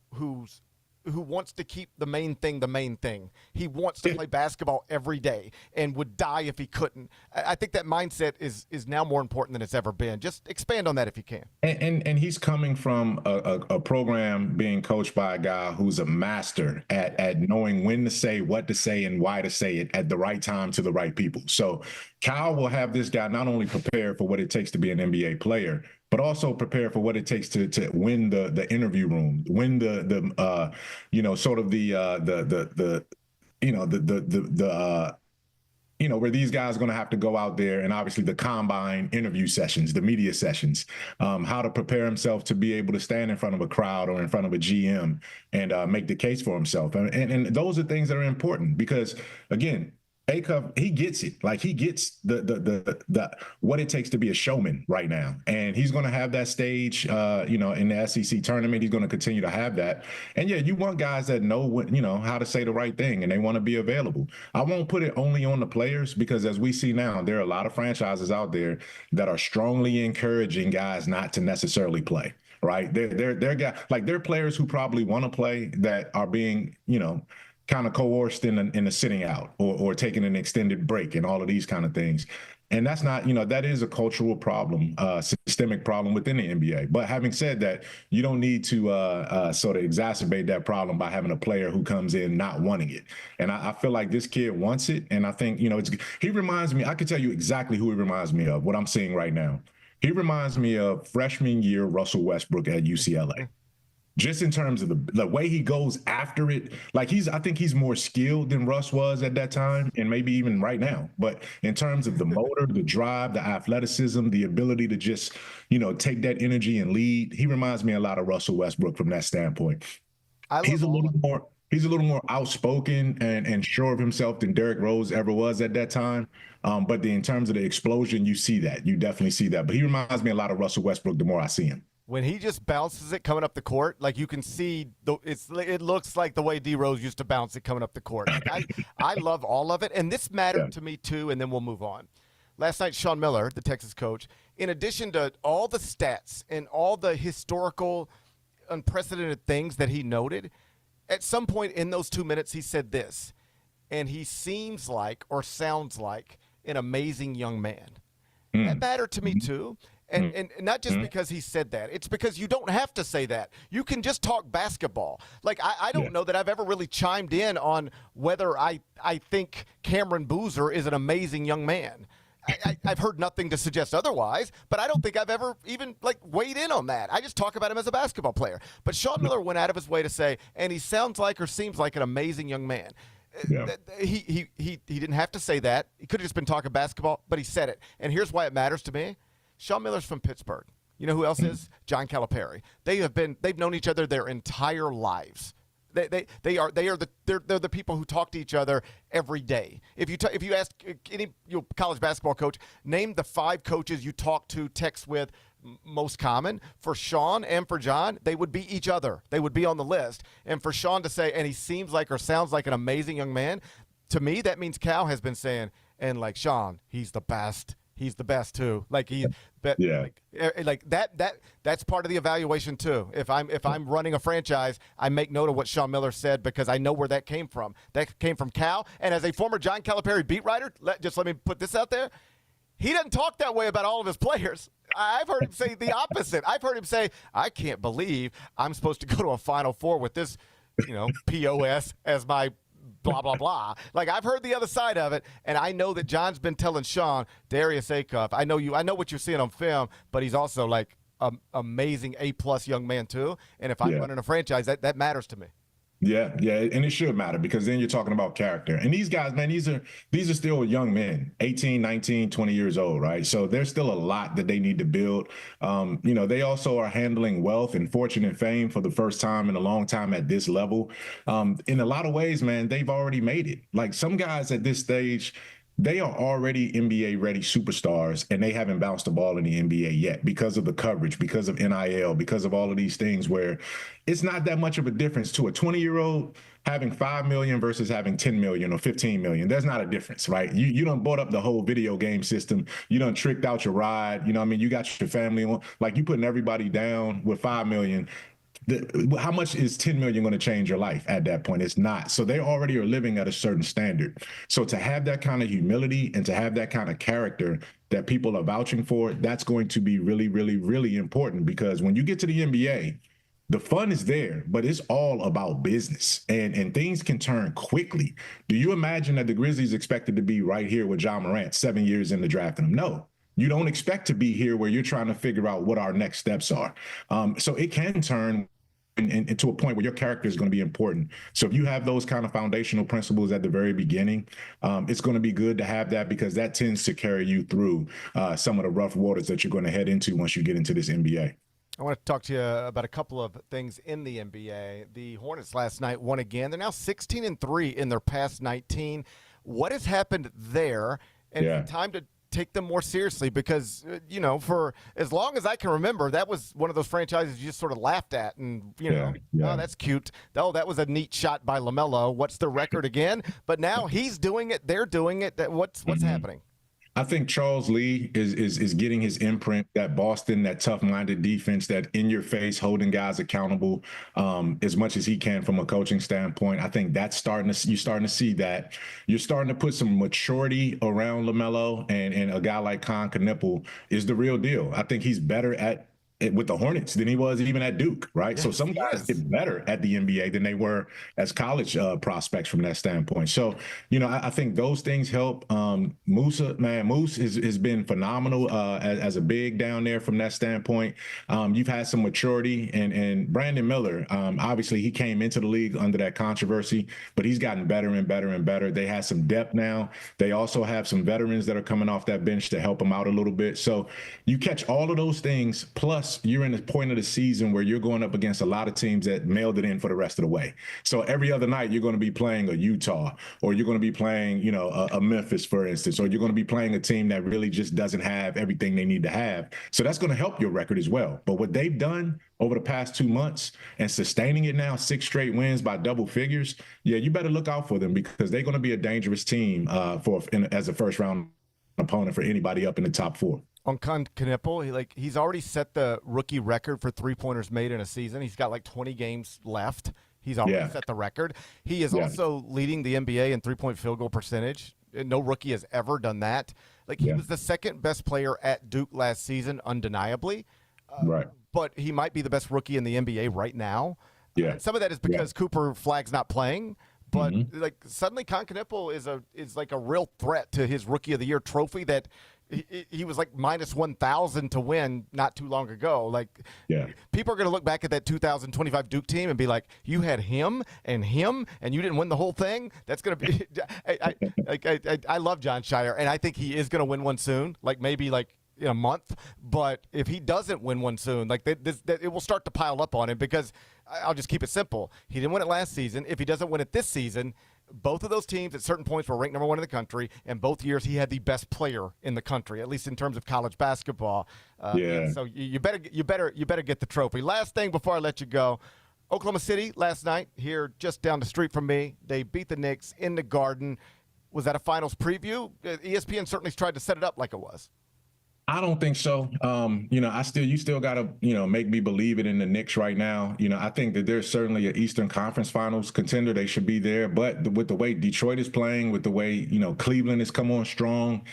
E: wants to keep the main thing. He wants to play basketball every day and would die if he couldn't. I think that mindset is now more important than it's ever been. Just expand on that if you can.
N: And he's coming from a program being coached by a guy who's a master at knowing when to say, what to say, and why to say it at the right time to the right people. So Cal will have this guy not only prepared for what it takes to be an NBA player, but also prepare for what it takes to win the interview room, win where these guys are going to have to go out there, and obviously the combine interview sessions, the media sessions, how to prepare himself to be able to stand in front of a crowd or in front of a GM and make the case for himself. And those are things that are important because, again, Acuff, he gets it. Like, he gets the what it takes to be a showman right now. And he's going to have that stage, in the SEC tournament. He's going to continue to have that. And yeah, you want guys that know what, how to say the right thing, and they want to be available. I won't put it only on the players because, as we see now, there are a lot of franchises out there that are strongly encouraging guys not to necessarily play. Right. They're guys, like, they're players who probably want to play that are being, kind of coerced in a sitting out or taking an extended break and all of these kind of things. And that's not, that is a cultural problem, systemic problem within the NBA. But having said that, you don't need to sort of exacerbate that problem by having a player who comes in not wanting it. And I feel like this kid wants it. And I think, he reminds me, I can tell you exactly who he reminds me of, what I'm seeing right now. He reminds me of freshman year Russell Westbrook at UCLA. just in terms of the way he goes after it, like I think he's more skilled than Russ was at that time, and maybe even right now. But in terms of the motor, the drive, the athleticism, the ability to just, take that energy and lead, he reminds me a lot of Russell Westbrook from that standpoint. He's a little more outspoken and sure of himself than Derrick Rose ever was at that time. But in terms of the explosion, you see that. You definitely see that. But he reminds me a lot of Russell Westbrook the more I see him.
E: When he just bounces it coming up the court, like you can see, it looks like the way D Rose used to bounce it coming up the court. I love all of it, and this mattered to me too. And then we'll move on. Last night, Sean Miller, the Texas coach, in addition to all the stats and all the historical, unprecedented things that he noted, at some point in those 2 minutes, he said this, and he seems like or sounds like an amazing young man. That mattered to me too. And not just because he said that. It's because you don't have to say that. You can just talk basketball. Like, I don't know that I've ever really chimed in on whether I think Cameron Boozer is an amazing young man. I've heard nothing to suggest otherwise, but I don't think I've ever even, weighed in on that. I just talk about him as a basketball player. But Sean Miller went out of his way to say, and he sounds like or seems like an amazing young man. Yeah. He didn't have to say that. He could have just been talking basketball, but he said it. And here's why it matters to me. Sean Miller's from Pittsburgh. You know who else is? John Calipari. They've known each other their entire lives. They're the people who talk to each other every day. If you ask any college basketball coach, name the 5 coaches you talk to, text with most common. For Sean and for John, they would be each other. They would be on the list. And for Sean to say, and he seems like or sounds like an amazing young man, to me that means Cal has been saying, and like Sean, he's the best. He's the best too. That's part of the evaluation too. If I'm running a franchise, I make note of what Sean Miller said because I know where that came from. That came from Cal. And as a former John Calipari beat writer, let me put this out there. He doesn't talk that way about all of his players. I've heard him say the opposite. I've heard him say, I can't believe I'm supposed to go to a Final Four with this, POS as my blah, blah, blah. Like, I've heard the other side of it, and I know that John's been telling Sean, Darius Acuff, I know what you're seeing on film, but he's also like an amazing A-plus young man too. And if I'm running a franchise, that matters to me.
N: Yeah, and it should matter because then you're talking about character. And these guys, man, these are still young men, 18, 19, 20 years old, right? So there's still a lot that they need to build. They also are handling wealth and fortune and fame for the first time in a long time at this level. In a lot of ways, man, they've already made it. Like, some guys at this stage, they are already NBA-ready superstars, and they haven't bounced the ball in the NBA yet because of the coverage, because of NIL, because of all of these things where it's not that much of a difference to a 20-year-old having 5 million versus having 10 million or 15 million. There's not a difference, right? You done bought up the whole video game system. You done tricked out your ride. You got your family on. Like, you putting everybody down with 5 million. How much is 10 million going to change your life at that point? It's not. So they already are living at a certain standard. So to have that kind of humility and to have that kind of character that people are vouching for, that's going to be really, really, really important, because when you get to the NBA, the fun is there, but it's all about business, and things can turn quickly. Do you imagine that the Grizzlies expected to be right here with Ja Morant 7 years into drafting him? No. You don't expect to be here where you're trying to figure out what our next steps are. So it can turn into a point where your character is going to be important. So if you have those kind of foundational principles at the very beginning, it's going to be good to have that, because that tends to carry you through some of the rough waters that you're going to head into once you get into this NBA.
E: I want to talk to you about a couple of things in the NBA. The Hornets last night won again. They're now 16-3 in their past 19. What has happened there? And it's time to take them more seriously, because, for as long as I can remember, that was one of those franchises you just sort of laughed at and, oh, that's cute. Oh, that was a neat shot by LaMelo. What's the record again? But now he's doing it. They're doing it. What's happening?
N: I think Charles Lee is getting his imprint, that Boston, that tough-minded defense, that in-your-face holding guys accountable as much as he can from a coaching standpoint. I think that's you're starting to see that. You're starting to put some maturity around LaMelo, and a guy like Con Knipple is the real deal. I think he's better at with the Hornets than he was even at Duke, right?
E: Yes,
N: so some guys get better at the NBA than they were as college prospects from that standpoint. So, I think those things help. Moose has been phenomenal as a big down there from that standpoint. You've had some maturity, and Brandon Miller, obviously he came into the league under that controversy, but he's gotten better and better and better. They have some depth now. They also have some veterans that are coming off that bench to help them out a little bit. So you catch all of those things, plus you're in the point of the season where you're going up against a lot of teams that mailed it in for the rest of the way. So every other night you're going to be playing a Utah, or you're going to be playing, a Memphis, for instance, or you're going to be playing a team that really just doesn't have everything they need to have. So that's going to help your record as well. But what they've done over the past 2 months and sustaining it now, 6 straight wins by double figures, you better look out for them, because they're going to be a dangerous team as a first round opponent for anybody up in the top 4.
E: On Knippel, he's already set the rookie record for three-pointers made in a season. He's got 20 games left. He's already set the record. He is also leading the NBA in three-point field goal percentage. No rookie has ever done that. He was the second best player at Duke last season, undeniably.
N: Right. But
E: he might be the best rookie in the NBA right now.
N: Yeah.
E: Some of that is because Cooper Flagg's not playing. But suddenly Knippel is like a real threat to his Rookie of the Year trophy that he was minus 1,000 to win not too long ago. People are going to look back at that 2025 Duke team and be like, you had him, and you didn't win the whole thing. That's going to be I love John Shire, and I think he is going to win one soon, maybe in a month. But if he doesn't win one soon, it will start to pile up on him, because I'll just keep it simple. He didn't win it last season. If he doesn't win it this season, both of those teams at certain points were ranked number 1 in the country, and both years he had the best player in the country, at least in terms of college basketball. So you better get the trophy. Last thing before I let you go, Oklahoma City last night, here just down the street from me, they beat the Knicks in the Garden. Was that a finals preview? ESPN certainly tried to set it up like it was.
N: I don't think so. You still got to, make me believe it in the Knicks right now. I think that there's certainly an Eastern Conference Finals contender. They should be there. But with the way Detroit is playing, with the way, Cleveland has come on strong,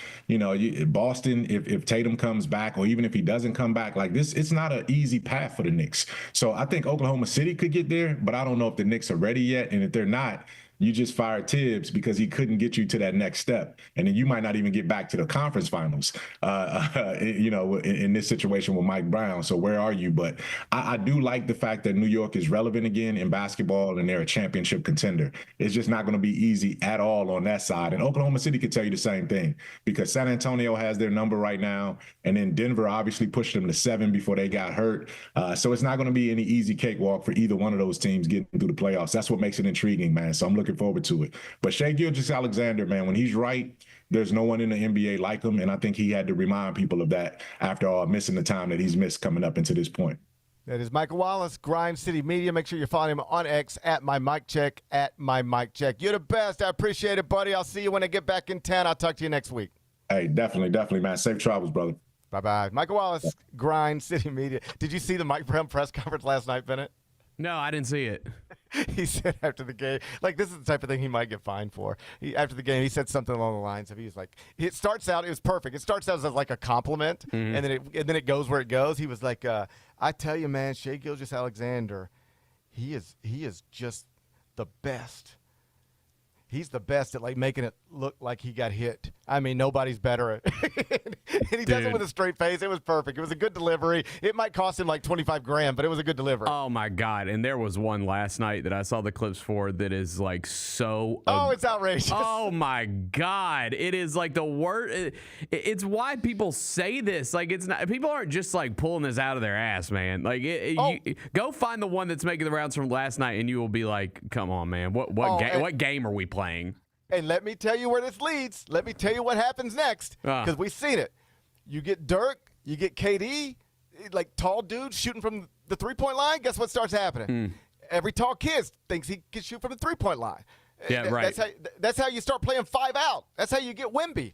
N: Boston, if Tatum comes back, or even if he doesn't come back, it's not an easy path for the Knicks. So I think Oklahoma City could get there, but I don't know if the Knicks are ready yet. And if they're not, you just fired Tibbs because he couldn't get you to that next step. And then you might not even get back to the conference finals, in this situation with Mike Brown. So where are you? But I do like the fact that New York is relevant again in basketball, and they're a championship contender. It's just not going to be easy at all on that side. And Oklahoma City could tell you the same thing, because San Antonio has their number right now. And then Denver obviously pushed them to 7 before they got hurt. So it's not going to be any easy cakewalk for either one of those teams getting through the playoffs. That's what makes it intriguing, man. So I'm looking forward to it. But Shai Gilgeous-Alexander, man, when he's right, there's no one in the NBA like him, and I think he had to remind people of that after all missing the time that he's missed coming up into this point.
E: That is Michael Wallace, Grind City Media. Make sure you follow him on X at @MyMicCheck. You're the best. I appreciate it, buddy. I'll see you when I get back in town. I'll talk to you next week.
N: Hey, definitely, man. Safe travels, brother.
E: Bye-bye. Michael Wallace, Grind City Media. Did you see the Mike Brown press conference last night, Bennett?
F: No, I didn't see it.
E: He said after the game, this is the type of thing he might get fined for. After the game, he said something along the lines of, it was perfect. It starts out as a compliment, and then it goes where it goes. He was like, I tell you, man, Shai Gilgeous-Alexander, he is just the best. He's the best at making it look like he got hit. I mean, nobody's better at it. And he does it with a straight face. It was perfect. It was a good delivery. It might cost him $25,000, but it was a good delivery.
F: Oh my God. And there was one last night that I saw the clips for that is so
E: it's outrageous.
F: Oh my God. It is the word. It's why people say this. It's not, people aren't just pulling this out of their ass, man. Go find the one that's making the rounds from last night, and you will be like, come on, man. What game are we playing?
E: And let me tell you where this leads. Let me tell you what happens next, because we've seen it. You get Dirk, you get KD, tall dudes shooting from the three-point line. Guess what starts happening? Every tall kid thinks he can shoot from the three-point line.
F: Yeah, right.
E: That's how you start playing 5 out. That's how you get Wemby.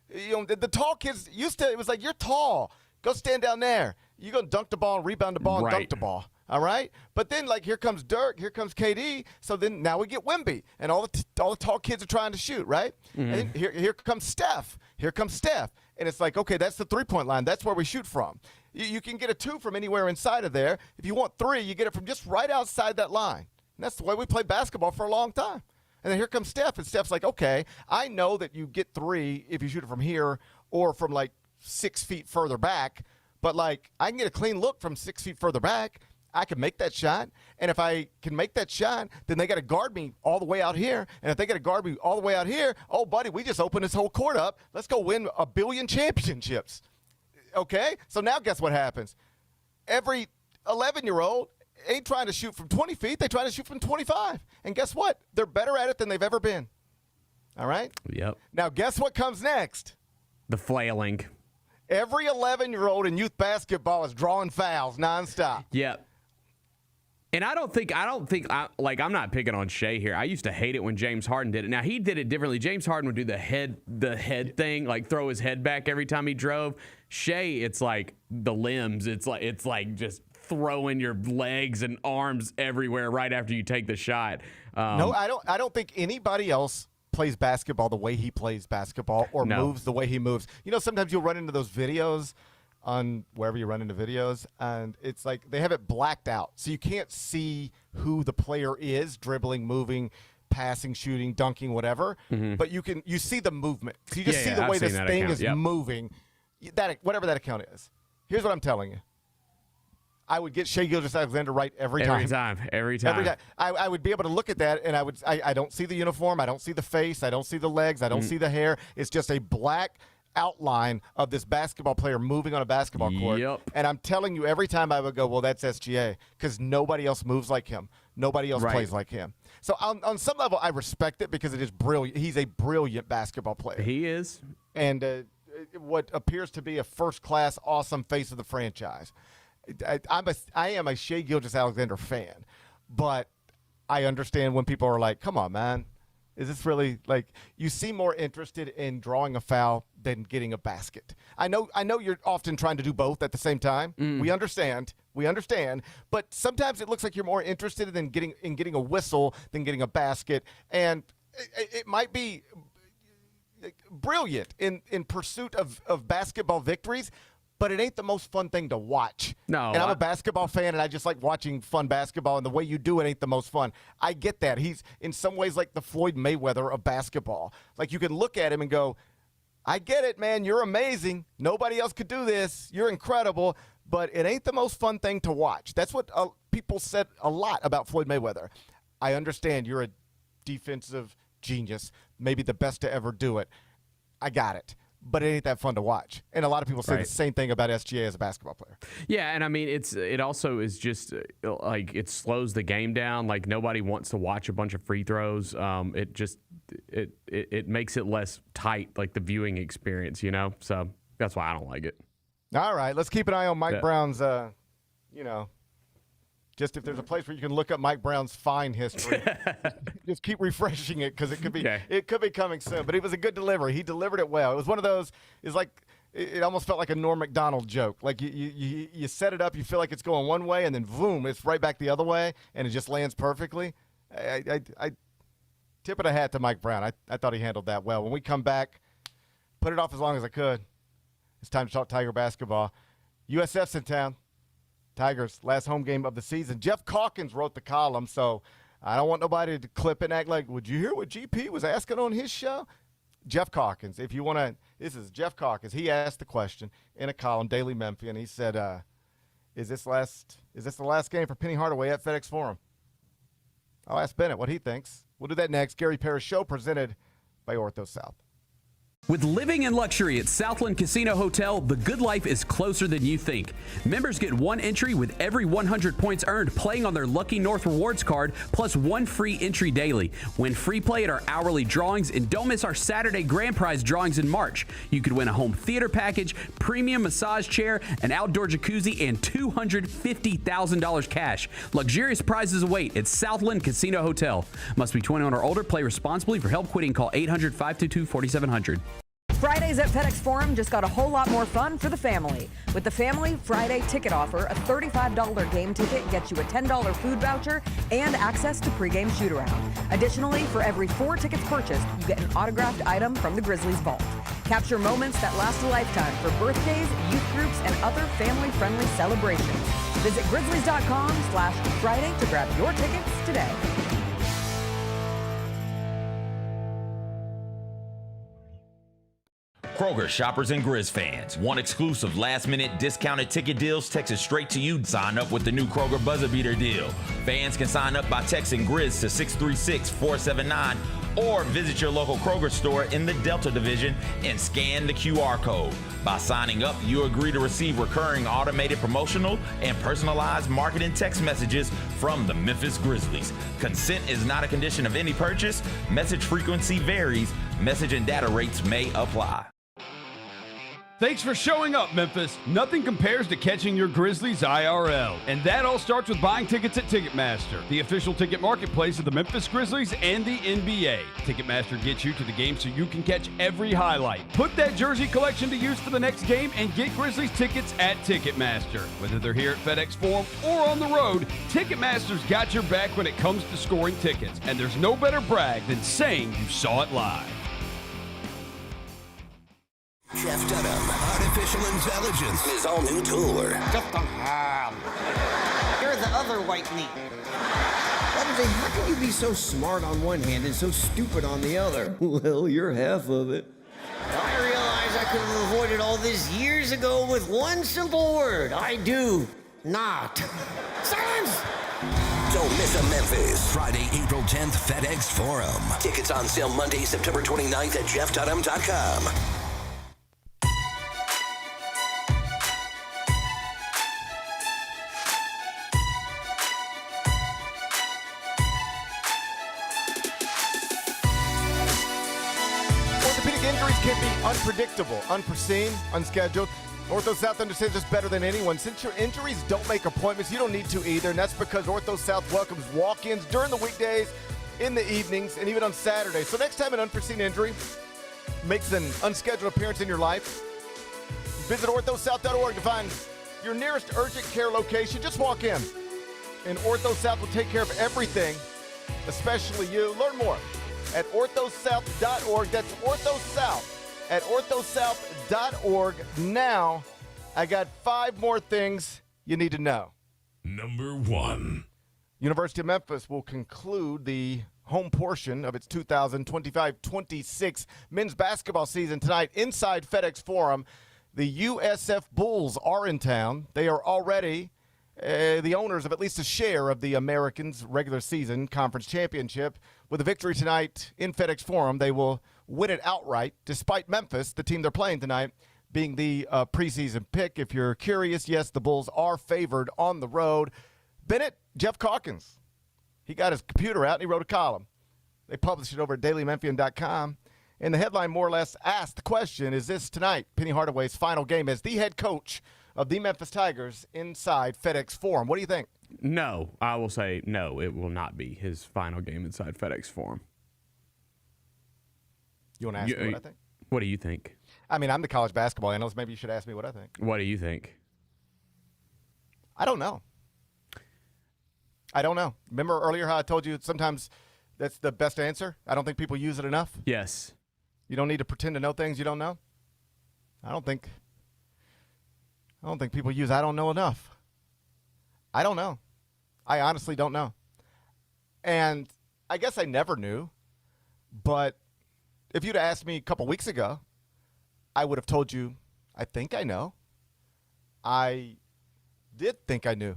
E: The tall kids used to, it was you're tall. Go stand down there. You're going to dunk the ball and rebound the ball and dunk the ball. All right? But then, here comes Dirk, here comes KD. So then now we get Wemby, and all the tall kids are trying to shoot, right? And then here comes Steph. Here comes Steph. And it's okay, that's the three-point line. That's where we shoot from. You can get a 2 from anywhere inside of there. If you want 3, you get it from just right outside that line. And that's the way we play basketball for a long time. And then here comes Steph, and Steph's like, okay, I know that you get 3 if you shoot it from here or from like 6 feet further back, but like I can get a clean look from 6 feet further back. I can make that shot, and if I can make that shot, then they got to guard me all the way out here. And if they got to guard me all the way out here, oh, buddy, we just opened this whole court up. Let's go win 1 billion championships. Okay? So now guess what happens? Every 11-year-old ain't trying to shoot from 20 feet. They're trying to shoot from 25. And guess what? They're better at it than they've ever been. All right?
F: Yep.
E: Now guess what comes next?
F: The flailing.
E: Every 11-year-old in youth basketball is drawing fouls nonstop.
F: Yep. And I don't think, I'm not picking on Shea here. I used to hate it when James Harden did it. Now, he did it differently. James Harden would do the head thing, like throw his head back every time he drove. Shea, it's like the limbs. It's like just throwing your legs and arms everywhere right after you take the shot.
E: No, I don't think anybody else plays basketball the way he plays basketball or moves the way he moves. You know, sometimes you'll run into those videos on wherever you run into videos, and it's like they have it blacked out. So you can't see who the player is, dribbling, moving, passing, shooting, dunking, whatever. Mm-hmm. But you see the movement. So you just see the way this thing is moving, whatever that account is. Here's what I'm telling you. I would get Shai Gilgeous-Alexander right every time.
F: Every time.
E: I would be able to look at that, and I don't see the uniform. I don't see the face. I don't see the legs. I don't see the hair. It's just a black outline of this basketball player moving on a basketball court.
F: Yep.
E: And I'm telling you, every time I would go, well, that's SGA, because nobody else moves like him. Nobody else plays like him. So on some level, I respect it because it is brilliant. He's a brilliant basketball player.
F: He is.
E: And what appears to be a first-class, awesome face of the franchise. I am a Shai Gilgeous-Alexander fan, but I understand when people are like, come on, man. Is this really, like, you seem more interested in drawing a foul than getting a basket. I know you're often trying to do both at the same time. We understand, but sometimes it looks like you're more interested in getting a whistle than getting a basket, and it might be brilliant in pursuit of basketball victories, but it ain't the most fun thing to watch.
F: No.
E: And I'm a basketball fan, and I just like watching fun basketball, and the way you do it ain't the most fun. I get that. He's in some ways like the Floyd Mayweather of basketball. Like, you can look at him and go, I get it, man. You're amazing. Nobody else could do this. You're incredible, but it ain't the most fun thing to watch. That's what people said a lot about Floyd Mayweather. I understand you're a defensive genius, maybe the best to ever do it. I got it. But it ain't that fun to watch. And a lot of people say the same thing about SGA as a basketball player.
F: Yeah, and I mean, it also is just like it slows the game down. Like, nobody wants to watch a bunch of free throws. It makes it less tight, like the viewing experience, you know? So that's why I don't like it.
E: All right, let's keep an eye on Mike Brown's, just if there's a place where you can look up Mike Brown's fine history, just keep refreshing it because it could be coming soon. But it was a good delivery. He delivered it well. It was one of those. It's like it almost felt like a Norm Macdonald joke. Like you set it up, you feel like it's going one way, and then boom, it's right back the other way, and it just lands perfectly. I tip it a hat to Mike Brown. I thought he handled that well. When we come back, put it off as long as I could. It's time to talk Tiger basketball. USF's in town. Tigers, last home game of the season. Jeff Calkins wrote the column, so I don't want nobody to clip and act like, would you hear what GP was asking on his show? Jeff Calkins, if you want to, this is Jeff Calkins. He asked the question in a column, Daily Memphis, and he said, is this the last game for Penny Hardaway at FedEx Forum? I'll ask Bennett what he thinks. We'll do that next. Gary Parrish Show presented by Ortho South.
O: With living in luxury at Southland Casino Hotel, the good life is closer than you think. Members get 1 entry with every 100 points earned playing on their Lucky North Rewards card, plus 1 free entry daily. Win free play at our hourly drawings, and don't miss our Saturday grand prize drawings in March. You could win a home theater package, premium massage chair, an outdoor jacuzzi, and $250,000 cash. Luxurious prizes await at Southland Casino Hotel. Must be 21 or older. Play responsibly. For help quitting, call 800-522-4700.
J: Fridays at FedEx Forum just got a whole lot more fun for the family. With the Family Friday ticket offer, a $35 game ticket gets you a $10 food voucher and access to pregame shoot-around. Additionally, for every 4 tickets purchased, you get an autographed item from the Grizzlies vault. Capture moments that last a lifetime for birthdays, youth groups, and other family-friendly celebrations. Visit Grizzlies.com/Friday to grab your tickets today.
K: Kroger shoppers and Grizz fans. Want exclusive last-minute discounted ticket deals texted straight to you? Sign up with the new Kroger Buzzer Beater deal. Fans can sign up by texting Grizz to 636-479 or visit your local Kroger store in the Delta Division and scan the QR code. By signing up, you agree to receive recurring automated promotional and personalized marketing text messages from the Memphis Grizzlies. Consent is not a condition of any purchase. Message frequency varies. Message and data rates may apply.
A: Thanks for showing up, Memphis. Nothing compares to catching your Grizzlies IRL. And that all starts with buying tickets at Ticketmaster, the official ticket marketplace of the Memphis Grizzlies and the NBA. Ticketmaster gets you to the game so you can catch every highlight. Put that jersey collection to use for the next game and get Grizzlies tickets at Ticketmaster. Whether they're here at FedEx Forum or on the road, Ticketmaster's got your back when it comes to scoring tickets. And there's no better brag than saying you saw it live.
P: Jeff Dunham, Artificial Intelligence, his all-new tour.
Q: Jeff Dunham. You're the other white meat. How can you be so smart on one hand and so stupid on the other? Well, you're half of it. I realize I could have avoided all this years ago with one simple word. I do not. Silence!
P: Don't miss a Memphis. Friday, April 10th, FedEx Forum. Tickets on sale Monday, September 29th at jeffdunham.com.
E: Can be unpredictable, unforeseen, unscheduled. Ortho South understands this better than anyone. Since your injuries don't make appointments, you don't need to either, and that's because Ortho South welcomes walk-ins during the weekdays, in the evenings, and even on Saturdays. So next time an unforeseen injury makes an unscheduled appearance in your life, visit orthosouth.org to find your nearest urgent care location. Just walk in, and Ortho South will take care of everything, especially you. Learn more at orthosouth.org. That's OrthoSouth at orthosouth.org. Now, I got 5 more things you need to know.
D: Number 1.
E: University of Memphis will conclude the home portion of its 2025-26 men's basketball season tonight inside FedEx Forum. The USF Bulls are in town. They are already the owners of at least a share of the Americans' regular season conference championship. With a victory tonight in FedEx Forum, they will win it outright, despite Memphis, the team they're playing tonight, being the preseason pick. If you're curious, yes, the Bulls are favored on the road. Bennett, Jeff Calkins, he got his computer out and he wrote a column. They published it over at dailymemphian.com. And the headline more or less asked the question, is this tonight Penny Hardaway's final game as the head coach of the Memphis Tigers inside FedEx Forum? What do you think?
F: No, I will say no, it will not be his final game inside FedEx Forum.
E: You want to ask me what I think?
F: What do you think?
E: I mean, I'm the college basketball analyst. Maybe you should ask me what I think.
F: What do you think?
E: I don't know. I don't know. Remember earlier how I told you sometimes that's the best answer? I don't think people use it enough.
F: Yes.
E: You don't need to pretend to know things you don't know. I don't think people use I don't know enough. I don't know. I honestly don't know. And I guess I never knew. But if you'd asked me a couple weeks ago, I would have told you, I think I know. I did think I knew.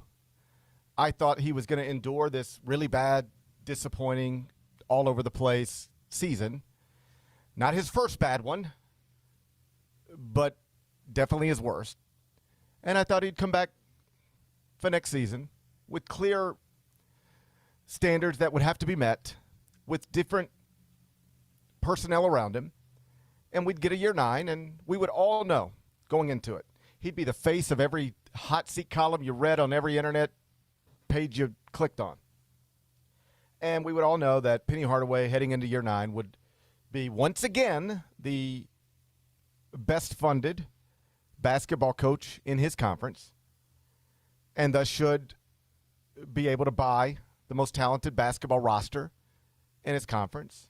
E: I thought he was going to endure this really bad, disappointing, all over the place season. Not his first bad one, but definitely his worst. And I thought he'd come back for next season with clear standards that would have to be met, with different personnel around him, and we'd get a year 9, and we would all know going into it. He'd be the face of every hot seat column you read on every internet page you clicked on. And we would all know that Penny Hardaway heading into year 9 would be once again the best funded basketball coach in his conference, and thus should be able to buy the most talented basketball roster in his conference.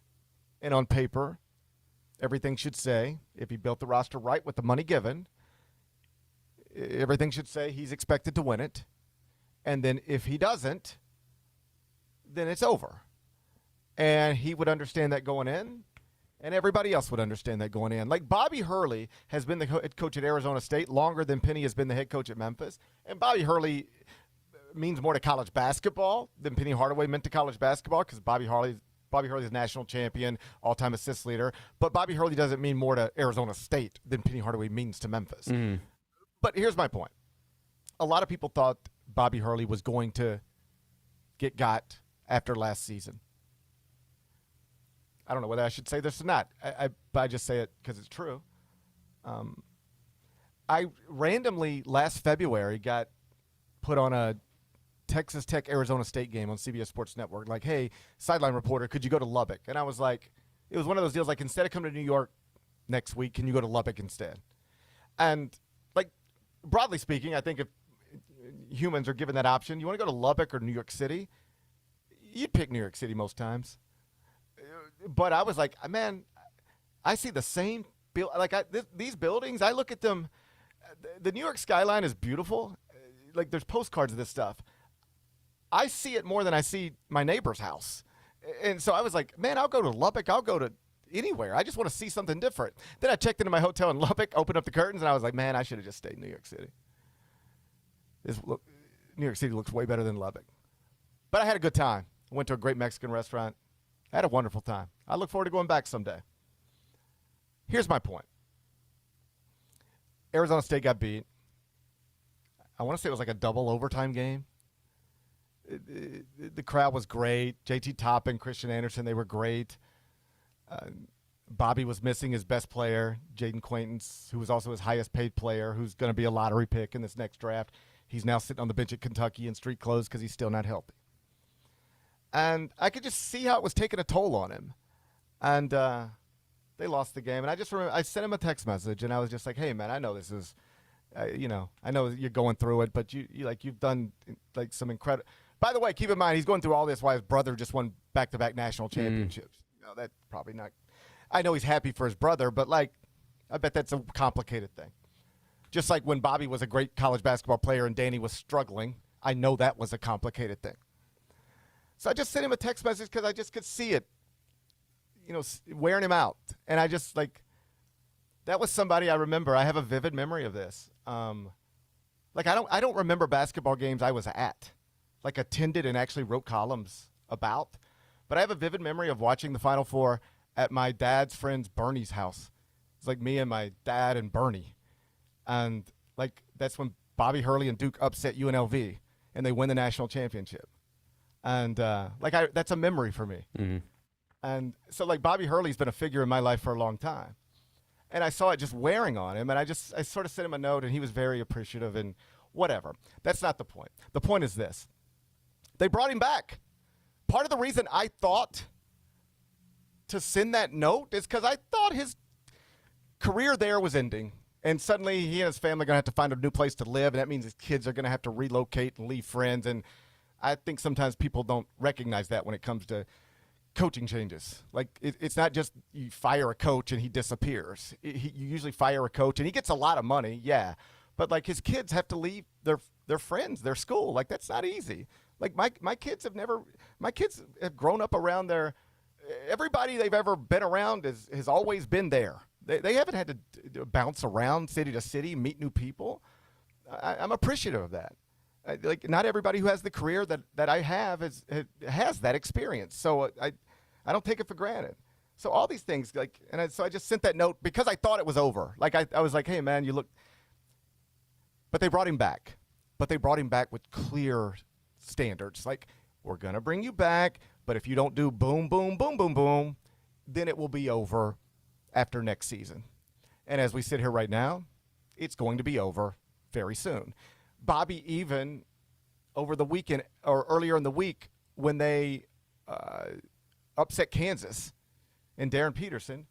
E: And on paper, everything should say, if he built the roster right with the money given, everything should say he's expected to win it. And then if he doesn't, then it's over. And he would understand that going in, and everybody else would understand that going in. Like Bobby Hurley has been the head coach at Arizona State longer than Penny has been the head coach at Memphis. And Bobby Hurley means more to college basketball than Penny Hardaway meant to college basketball, because Bobby Hurley's national champion, all-time assist leader. But Bobby Hurley doesn't mean more to Arizona State than Penny Hardaway means to Memphis. But here's my point. A lot of people thought Bobby Hurley was going to get got after last season. I don't know whether I should say this or not, but I just say it because it's true. I randomly last February got put on a Texas Tech Arizona State game on CBS Sports Network. Like, hey, sideline reporter, could you go to Lubbock? And I was like, it was one of those deals like, instead of coming to New York next week, can you go to Lubbock instead? And like, broadly speaking, I think if humans are given that option, you want to go to Lubbock or New York City, you'd pick New York City most times. But I was like, man, I see the same these buildings. I look at them. The New York skyline is beautiful. Like, there's postcards of this stuff. I see it more than I see my neighbor's house. And so I was like, man, I'll go to Lubbock. I'll go to anywhere. I just want to see something different. Then I checked into my hotel in Lubbock, opened up the curtains, and I was like, man, I should have just stayed in New York City. New York City looks way better than Lubbock. But I had a good time. I went to a great Mexican restaurant. I had a wonderful time. I look forward to going back someday. Here's my point. Arizona State got beat. I want to say it was like a double overtime game. The crowd was great. JT Toppin, Christian Anderson, they were great. Bobby was missing his best player, Jaden Quaintance, who was also his highest paid player, who's going to be a lottery pick in this next draft. He's now sitting on the bench at Kentucky in street clothes because he's still not healthy. And I could just see how it was taking a toll on him. And they lost the game. And I just remember I sent him a text message, and I was just like, hey, man, I know this is, I know you're going through it, but you've done like some incredible. By the way, keep in mind, he's going through all this while his brother just won back-to-back national championships. That's probably not. I know he's happy for his brother, but like, I bet that's a complicated thing. Just like when Bobby was a great college basketball player and Danny was struggling, I know that was a complicated thing. So I just sent him a text message because I just could see it, wearing him out. And I just that was somebody I remember. I have a vivid memory of this. I don't remember basketball games I was at, attended and actually wrote columns about. But I have a vivid memory of watching the Final Four at my dad's friend's Bernie's house. It's like me and my dad and Bernie. And that's when Bobby Hurley and Duke upset UNLV and they win the national championship. And that's a memory for me. Mm-hmm. And so Bobby Hurley's been a figure in my life for a long time. And I saw it just wearing on him. And I sort of sent him a note, and he was very appreciative and whatever. That's not the point. The point is this. They brought him back. Part of the reason I thought to send that note is because I thought his career there was ending. And suddenly he and his family are going to have to find a new place to live. And that means his kids are going to have to relocate and leave friends. And I think sometimes people don't recognize that when it comes to coaching changes. It's not just you fire a coach and he disappears. You usually fire a coach and he gets a lot of money, yeah. But his kids have to leave their friends, their school. That's not easy. My kids have grown up around everybody they've ever been around has always been there. They haven't had to bounce around city to city, meet new people. I'm appreciative of that. Not everybody who has the career that I have has that experience. So I don't take it for granted. So all these things, so I just sent that note because I thought it was over. I was like, hey, man, you look. But they brought him back. But they brought him back with clear standards. We're going to bring you back, but if you don't do boom, boom, boom, boom, boom, then it will be over after next season. And as we sit here right now, it's going to be over very soon. Bobby even over the weekend or earlier in the week when they upset Kansas and Darren Peterson,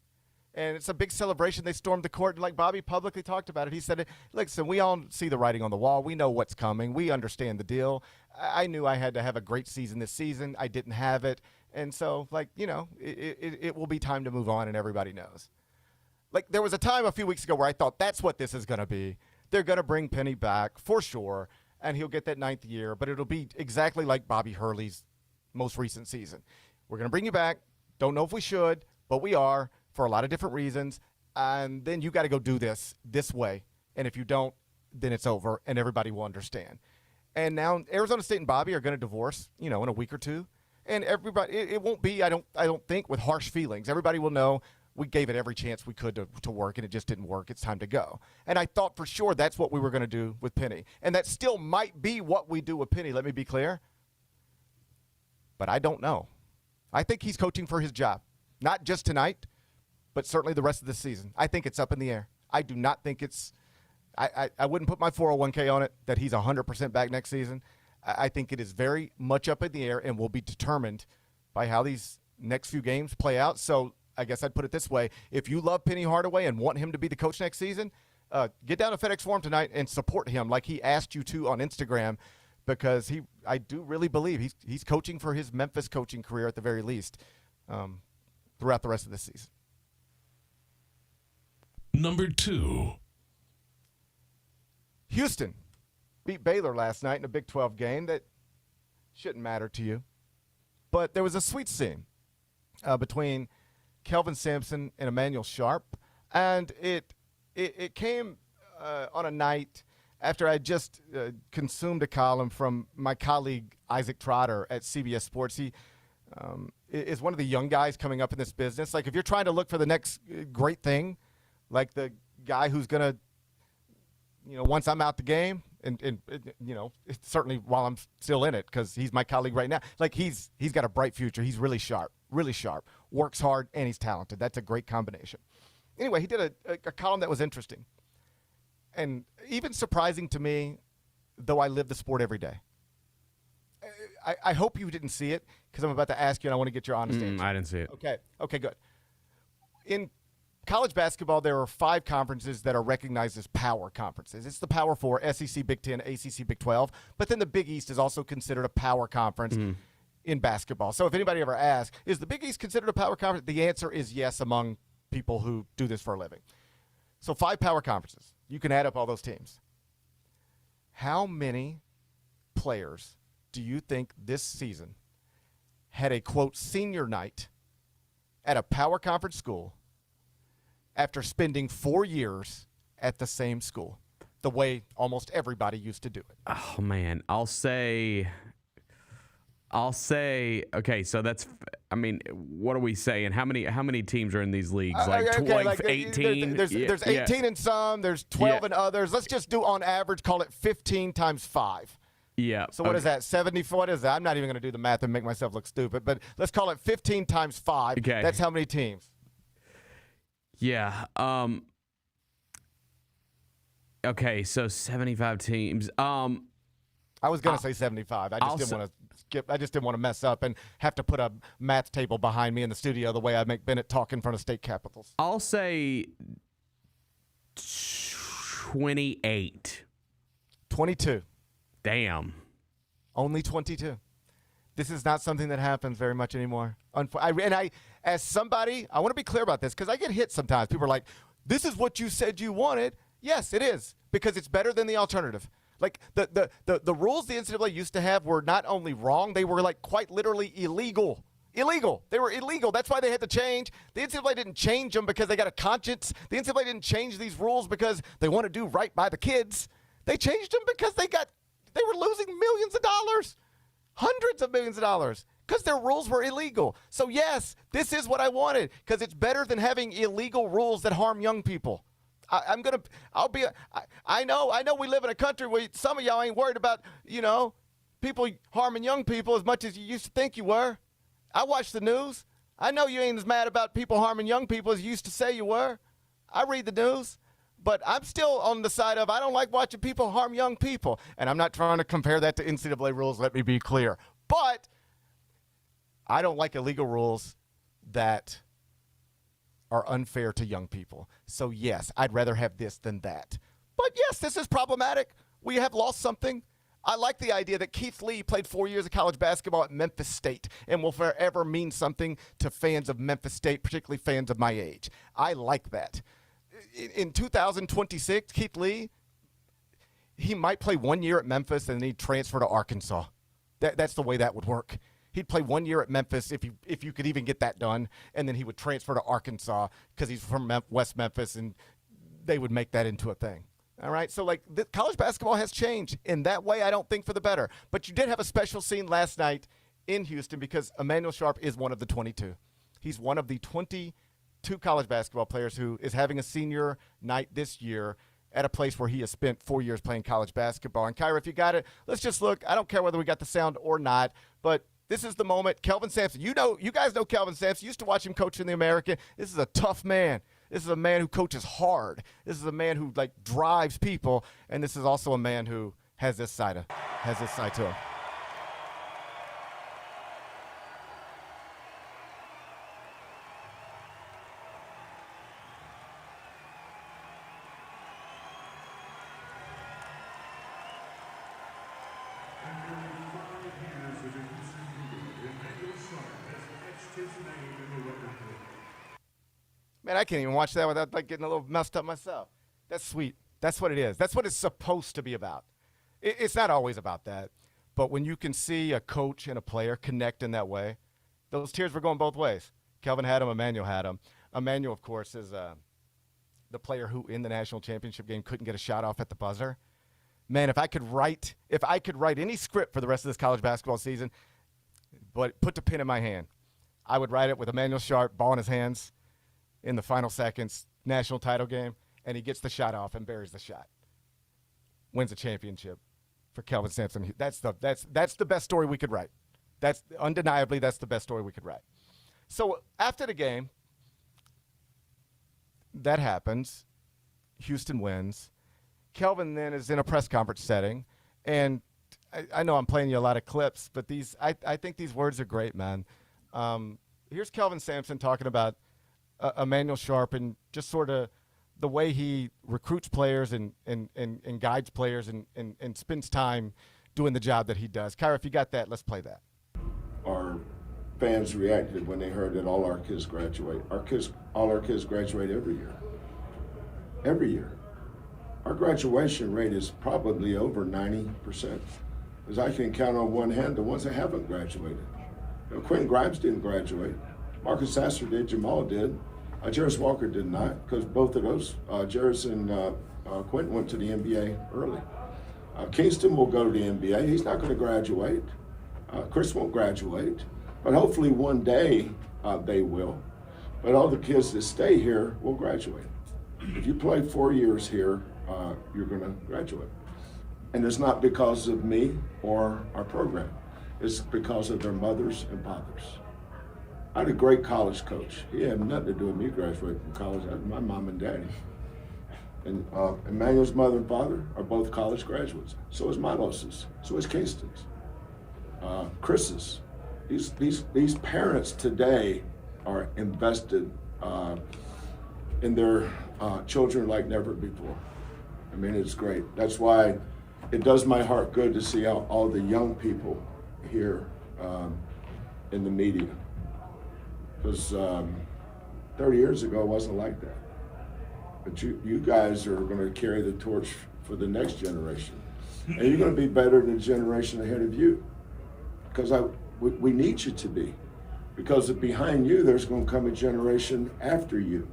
E: and it's a big celebration. They stormed the court, and Bobby publicly talked about it. He said, listen, we all see the writing on the wall. We know what's coming. We understand the deal. I knew I had to have a great season this season. I didn't have it. And so, it will be time to move on, and everybody knows. Like, there was a time a few weeks ago where I thought that's what this is going to be. They're going to bring Penny back for sure, and he'll get that 9th year, but it'll be exactly like Bobby Hurley's most recent season. We're going to bring you back. Don't know if we should, but we are for a lot of different reasons. And then you got to go do this way. And if you don't, then it's over, and everybody will understand. And now Arizona State and Bobby are going to divorce, in a week or two. And everybody, it won't be, I don't think, with harsh feelings. Everybody will know we gave it every chance we could to work, and it just didn't work. It's time to go. And I thought for sure that's what we were going to do with Penny. And that still might be what we do with Penny, let me be clear. But I don't know. I think he's coaching for his job. Not just tonight, but certainly the rest of the season. I think it's up in the air. I do not think it's – I wouldn't put my 401k on it that he's 100% back next season. I think it is very much up in the air and will be determined by how these next few games play out. So I guess I'd put it this way. If you love Penny Hardaway and want him to be the coach next season, get down to FedEx Forum tonight and support him like he asked you to on Instagram, because I do really believe he's coaching for his Memphis coaching career at the very least throughout the rest of this season.
D: Number 2.
E: Houston beat Baylor last night in a Big 12 game that shouldn't matter to you. But there was a sweet scene between Kelvin Sampson and Emmanuel Sharp, and it came on a night after I just consumed a column from my colleague Isaac Trotter at CBS Sports. He is one of the young guys coming up in this business. Like, if you're trying to look for the next great thing, like the guy who's going to, once I'm out the game, and certainly while I'm still in it, because he's my colleague right now, like he's got a bright future. He's really sharp, works hard, and he's talented. That's a great combination. Anyway, he did a column that was interesting and even surprising to me, though I live the sport every day. I hope you didn't see it, because I'm about to ask you, and I want to get your honest answer.
F: I didn't see it.
E: Okay, good. In college basketball, there are 5 conferences that are recognized as power conferences. It's the Power 4, SEC, Big 10, ACC, Big 12. But then the Big East is also considered a power conference in basketball. So if anybody ever asks, is the Big East considered a power conference? The answer is yes among people who do this for a living. So 5 power conferences. You can add up all those teams. How many players do you think this season had a, quote, senior night at a power conference school after spending 4 years at the same school, the way almost everybody used to do it?
F: Oh, man. I'll say, okay, so that's, what are we saying? How many teams are in these leagues? 18?
E: There's 18 in some, there's 12 in others. Let's just do, on average, call it 15 times 5.
F: Yeah.
E: So what is that, 74? What is that? I'm not even going to do the math and make myself look stupid, but let's call it 15 times 5.
F: Okay.
E: That's how many teams?
F: Yeah. Okay, so 75 teams.
E: I was going to say 75. I just didn't want to mess up and have to put a math table behind me in the studio the way I make Bennett talk in front of state capitals.
F: I'll say 28.
E: 22.
F: Damn.
E: Only 22. This is not something that happens very much anymore. As somebody, I want to be clear about this, because I get hit sometimes. People are like, this is what you said you wanted. Yes, it is, because it's better than the alternative. Like, the rules the NCAA used to have were not only wrong, they were, like, quite literally illegal. Illegal. They were illegal. That's why they had to change. The NCAA didn't change them because they got a conscience. The NCAA didn't change these rules because they want to do right by the kids. They changed them because they were losing millions of dollars, hundreds of millions of dollars, because their rules were illegal. So, yes, this is what I wanted, because it's better than having illegal rules that harm young people. I know we live in a country where some of y'all ain't worried about, people harming young people as much as you used to think you were. I watch the news. I know you ain't as mad about people harming young people as you used to say you were. I read the news. But I'm still on the side of, I don't like watching people harm young people. And I'm not trying to compare that to NCAA rules, let me be clear. But I don't like illegal rules that are unfair to young people. So, yes, I'd rather have this than that. But, yes, this is problematic. We have lost something. I like the idea that Keith Lee played 4 years of college basketball at Memphis State and will forever mean something to fans of Memphis State, particularly fans of my age. I like that. in 2026, Keith Lee, he might play 1 year at Memphis and then he'd transfer to Arkansas. That's the way that would work. He'd play 1 year at Memphis if you could even get that done, and then he would transfer to Arkansas because he's from West Memphis, and they would make that into a thing. All right, so like college basketball has changed in that way. I don't think for the better, but you did have a special scene last night in Houston because Emmanuel Sharp is one of the 22. He's one of the 22 college basketball players who is having a senior night this year at a place where he has spent 4 years playing college basketball. And Kyra, if you got it, let's just look. I don't care whether we got the sound or not, but this is the moment. Kelvin Sampson, you guys know Kelvin Sampson. You used to watch him coach in the American. This is a tough man. This is a man who coaches hard. This is a man who like drives people, and this is also a man who has this side to him. Man, I can't even watch that without like getting a little messed up myself. That's sweet. That's what it is. That's what it's supposed to be about. It's not always about that. But when you can see a coach and a player connect in that way, those tears were going both ways. Kelvin had them. Emmanuel had them. Emmanuel, of course, is the player who in the national championship game couldn't get a shot off at the buzzer. Man, if I could write any script for the rest of this college basketball season, but put the pen in my hand, I would write it with Emmanuel Sharp, ball in his hands, in the final seconds, national title game, and he gets the shot off and buries the shot. Wins a championship for Kelvin Sampson. That's the best story we could write. That's undeniably the best story we could write. So after the game, that happens. Houston wins. Kelvin then is in a press conference setting, and I know I'm playing you a lot of clips, but I think these words are great, man. Here's Kelvin Sampson talking about Emmanuel Sharp and just sort of the way he recruits players and guides players and spends time doing the job that he does. Kyra, if you got that, let's play that.
R: Our fans reacted when they heard that all our kids graduate. All our kids graduate every year. Every year. Our graduation rate is probably over 90%. Because I can count on one hand the ones that haven't graduated. Quentin Grimes didn't graduate. Marcus Sasser did. Jamal did. Jarris Walker did not, because both of those, Jarris and Quentin went to the NBA early. Kingston will go to the NBA. He's not going to graduate. Chris won't graduate, but hopefully one day they will. But all the kids that stay here will graduate. If you play 4 years here, you're going to graduate. And it's not because of me or our program. It's because of their mothers and fathers. I had a great college coach. He had nothing to do with me graduating from college. That was my mom and daddy. And Emmanuel's mother and father are both college graduates. So is Milos's. So is Kingston's. Chris's. These parents today are invested in their children like never before. I mean, it's great. That's why it does my heart good to see all the young people here in the media. Because 30 years ago, it wasn't like that. But you guys are going to carry the torch for the next generation. And you're going to be better than the generation ahead of you. Because we need you to be. Because behind you, there's going to come a generation after you.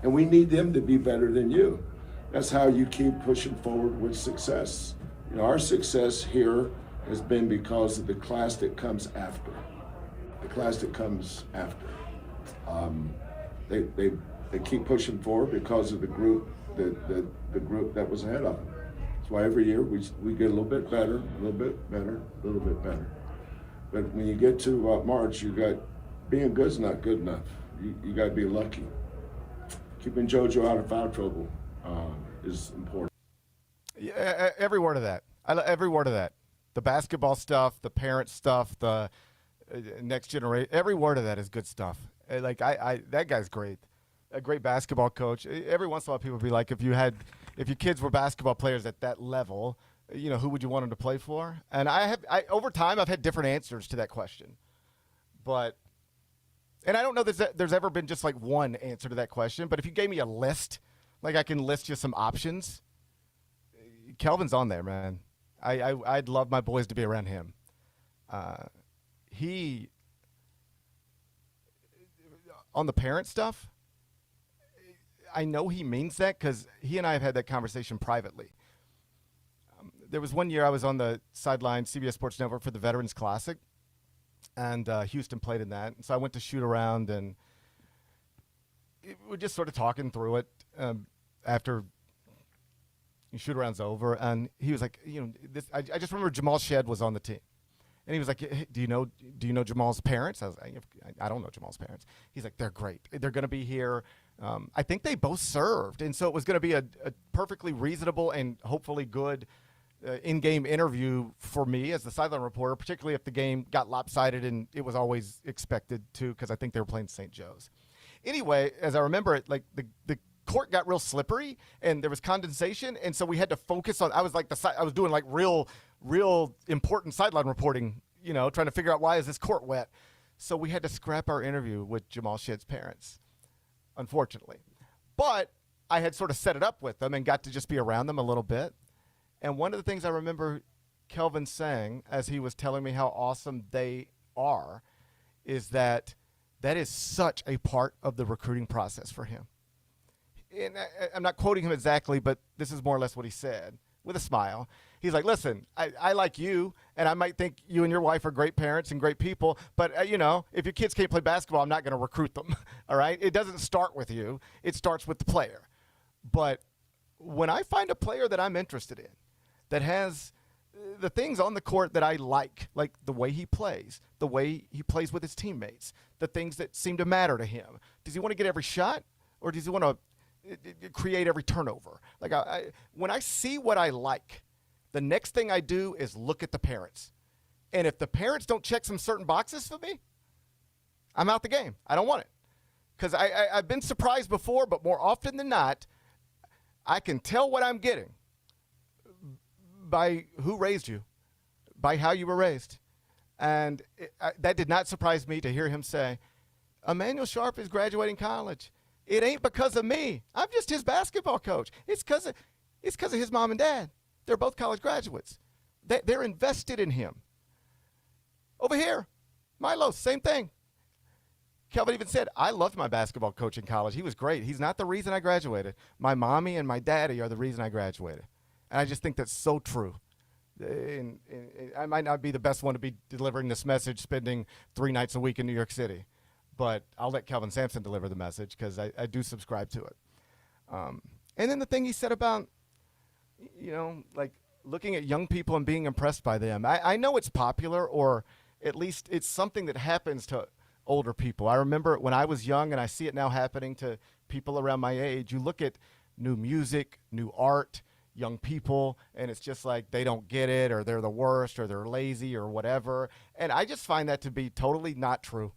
R: And we need them to be better than you. That's how you keep pushing forward with success. You know, our success here has been because of the class that comes after. The class that comes after. They keep pushing forward because of the group that was ahead of them. That's why every year we get a little bit better, a little bit better, a little bit better. But when you get to March, you got being good's not good enough. You got to be lucky. Keeping JoJo out of foul trouble is important.
E: Yeah, every word of that. Every word of that. The basketball stuff, the parent stuff, the next generation. Every word of that is good stuff. Like that guy's great. A great basketball coach. Every once in a while, people be like, if your kids were basketball players at that level, you know, who would you want them to play for? And over time, I've had different answers to that question. And I don't know that there's ever been just like one answer to that question. But if you gave me a list, like I can list you some options. Kelvin's on there, man. I'd love my boys to be around him. He, on the parent stuff, I know he means that because he and I have had that conversation privately. There was one year I was on the sideline, CBS Sports Network, for the Veterans Classic, and Houston played in that. And so I went to shoot around, and we're just sort of talking through it after shoot around's over. And he was like, I just remember Jamal Shedd was on the team. And he was like, hey, do you know Jamal's parents? I was like, I don't know Jamal's parents. He's like, they're great. They're going to be here. I think they both served. And so it was going to be a perfectly reasonable and hopefully good in-game interview for me as the sideline reporter, particularly if the game got lopsided, and it was always expected to because I think they were playing St. Joe's. Anyway, as I remember it, like the court got real slippery and there was condensation, and so we had to focus on. I was doing like real important sideline reporting, trying to figure out why is this court wet. So we had to scrap our interview with Jamal Shedd's parents, unfortunately. But I had sort of set it up with them and got to just be around them a little bit. And one of the things I remember Kelvin saying as he was telling me how awesome they are is that is such a part of the recruiting process for him. And I'm not quoting him exactly, but this is more or less what he said with a smile. He's like, listen, I like you, and I might think you and your wife are great parents and great people, but, if your kids can't play basketball, I'm not going to recruit them, all right? It doesn't start with you. It starts with the player. But when I find a player that I'm interested in that has the things on the court that I like the way he plays, the way he plays with his teammates, the things that seem to matter to him. Does he want to get every shot, or does he want to create every turnover? When I see what I like, the next thing I do is look at the parents. And if the parents don't check some certain boxes for me, I'm out the game. I don't want it. Because I've been surprised before, but more often than not, I can tell what I'm getting by who raised you, by how you were raised. And that did not surprise me to hear him say, Emmanuel Sharp is graduating college. It ain't because of me. I'm just his basketball coach. It's because of his mom and dad. They're both college graduates. They're invested in him. Over here, Milo, same thing. Kelvin even said, I loved my basketball coach in college. He was great. He's not the reason I graduated. My mommy and my daddy are the reason I graduated. And I just think that's so true. And I might not be the best one to be delivering this message, spending 3 nights a week in New York City. But I'll let Kelvin Sampson deliver the message because I do subscribe to it. And then the thing he said about, looking at young people and being impressed by them. I know it's popular, or at least it's something that happens to older people. I remember when I was young, and I see it now happening to people around my age. You look at new music, new art, young people, and it's just like they don't get it, or they're the worst, or they're lazy, or whatever. And I just find that to be totally not true.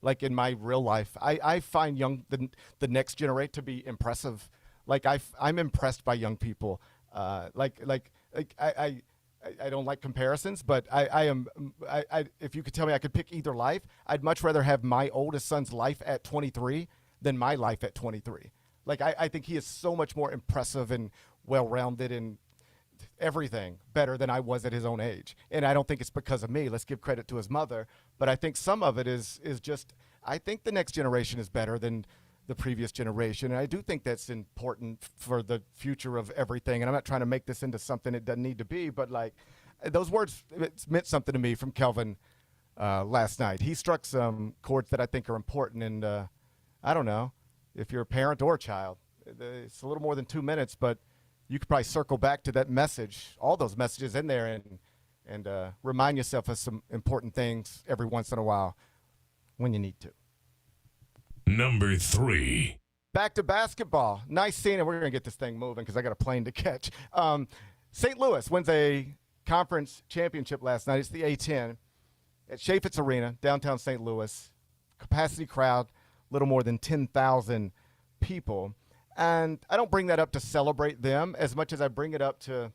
E: Like in my real life, I find the next generation to be impressive. I'm impressed by young people. I don't like comparisons, but if you could tell me I could pick either life, I'd much rather have my oldest son's life at 23 than my life at 23. I think he is so much more impressive and well-rounded and everything better than I was at his own age. And I don't think it's because of me. Let's give credit to his mother. But I think some of it is just, I think the next generation is better than the previous generation. And I do think that's important for the future of everything. And I'm not trying to make this into something it doesn't need to be, but those words meant something to me from Kelvin last night. He struck some chords that I think are important. And I don't know if you're a parent or a child, it's a little more than 2 minutes, but you could probably circle back to that message, all those messages in there, and remind yourself of some important things every once in a while when you need to.
D: Number 3.
E: Back to basketball. Nice seeing it. We're going to get this thing moving because I got a plane to catch. St. Louis wins a conference championship last night. It's the A-10 at Chaffetz Arena, downtown St. Louis. Capacity crowd, a little more than 10,000 people. And I don't bring that up to celebrate them as much as I bring it up to,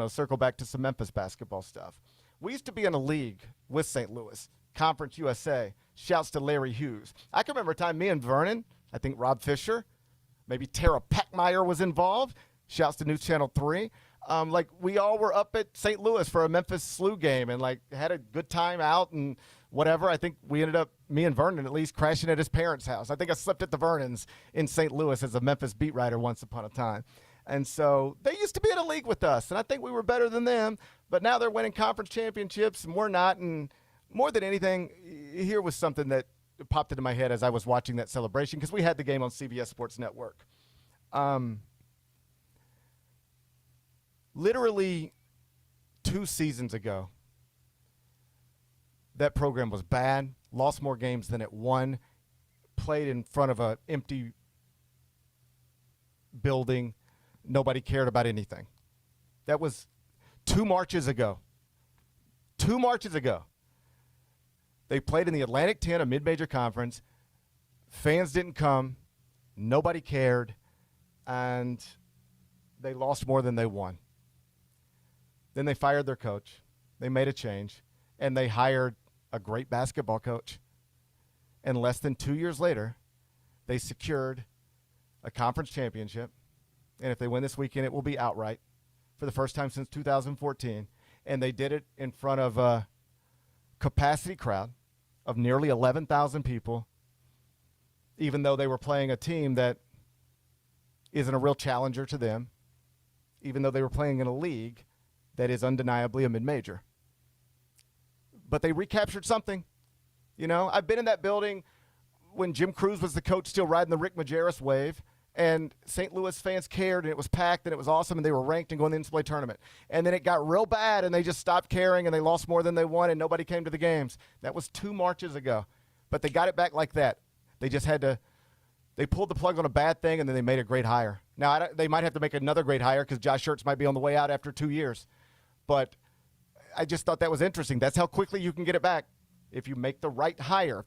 E: circle back to some Memphis basketball stuff. We used to be in a league with St. Louis, Conference USA. Shouts to Larry Hughes. I can remember a time me and Vernon, I think Rob Fisher, Maybe Tara Peckmeyer was involved. Shouts to News Channel 3. Like, we all were up at St. Louis for a Memphis SLU game and, like, had a good time out and whatever. I think we ended up, me and Vernon at least, crashing at his parents' house. I think I slept at the Vernons in St. Louis as a Memphis beat writer once upon a time. And so they used to be in a league with us, and I think we were better than them. But now they're winning conference championships, and we're not. And more than anything, here was something that popped into my head as I was watching that celebration, because we had the game on CBS Sports Network. Literally 2 seasons ago, that program was bad, lost more games than it won, played in front of an empty building. Nobody cared about anything. That was 2 Marches ago. 2 Marches ago. They played in the Atlantic 10, a mid-major conference. Fans didn't come. Nobody cared. And they lost more than they won. Then they fired their coach. They made a change. And they hired a great basketball coach. And less than 2 years later, they secured a conference championship. And if they win this weekend, it will be outright for the first time since 2014. And they did it in front of a capacity crowd of nearly 11,000 people, even though they were playing a team that isn't a real challenger to them, even though they were playing in a league that is undeniably a mid-major. But they recaptured something. You know, I've been in that building when Jim Cruz was the coach, still riding the Rick Majerus wave, and St. Louis fans cared, and it was packed, and it was awesome, and they were ranked and going to the NCAA tournament. And then it got real bad, and they just stopped caring, and they lost more than they won, and nobody came to the games. That was 2 Marches ago. But they got it back like that. They just had to – they pulled the plug on a bad thing, and then they made a great hire. Now, they might have to make another great hire because Josh Schertz might be on the way out after 2 years. But I just thought that was interesting. That's how quickly you can get it back if you make the right hire.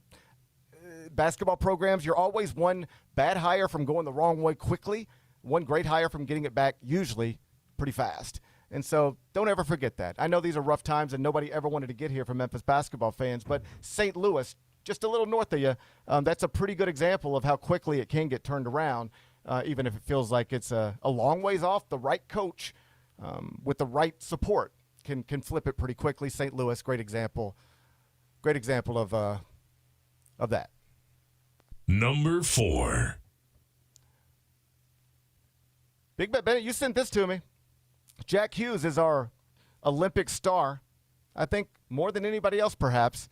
E: Basketball programs, you're always one bad hire from going the wrong way quickly, one great hire from getting it back usually pretty fast. And so don't ever forget that. I know these are rough times and nobody ever wanted to get here for Memphis basketball fans, but St. Louis, just a little north of you, that's a pretty good example of how quickly it can get turned around, even if it feels like it's a long ways off. The right coach with the right support can flip it pretty quickly. St. Louis, great example of that.
D: Number 4.
E: Big Bet Bennett, you sent this to me. Jack Hughes is our Olympic star. I think more than anybody else perhaps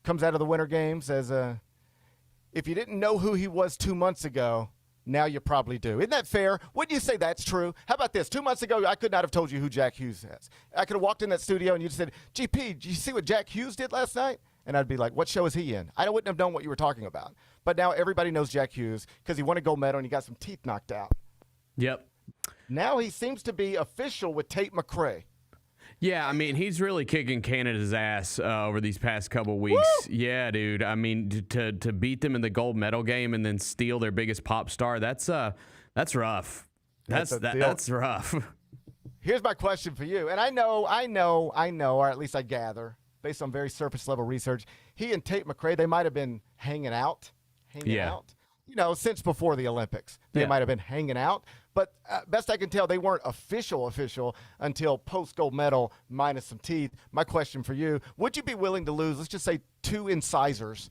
E: comes out of the Winter Games as a – if you didn't know who he was 2 months ago, now you probably do. Isn't that fair? Wouldn't you say that's true? How about this? 2 months ago, I could not have told you who Jack Hughes is. I could have walked in that studio and you said, GP, did you see what Jack Hughes did last night? And I'd be like, what show is he in? I wouldn't have known what you were talking about. But now everybody knows Jack Hughes because he won a gold medal and he got some teeth knocked out.
F: Yep.
E: Now he seems to be official with Tate McRae.
F: Yeah, I mean, he's really kicking Canada's ass over these past couple weeks. Woo! Yeah, dude. I mean, to beat them in the gold medal game and then steal their biggest pop star, that's rough. That's rough.
E: Here's my question for you. And I know, or at least I gather, based on very surface level research, he and Tate McRae, they might have been hanging out. You know, since before the Olympics. They might have been hanging out. But best I can tell, they weren't official until post-gold medal minus some teeth. My question for you, would you be willing to lose, let's just say, 2 incisors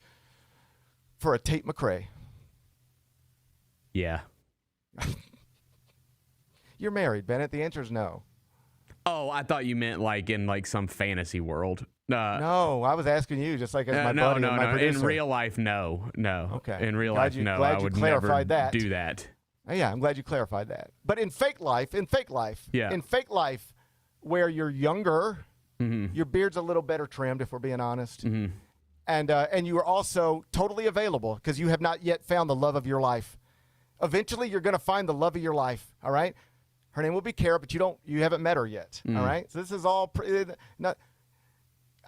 E: for a Tate McRae?
F: Yeah.
E: You're married, Bennett. The answer is no.
F: Oh, I thought you meant like in like some fantasy world.
E: No, I was asking you, just like as my buddy and my producer.
F: In real life, no.
E: Okay.
F: In real life, no. I would never do that.
E: Yeah, I'm glad you clarified that. But in fake life, where you're younger, your beard's a little better trimmed, if we're being honest, and you are also totally available because you have not yet found the love of your life. Eventually, you're going to find the love of your life. All right. Her name will be Kara, but you haven't met her yet. All right. So this is all.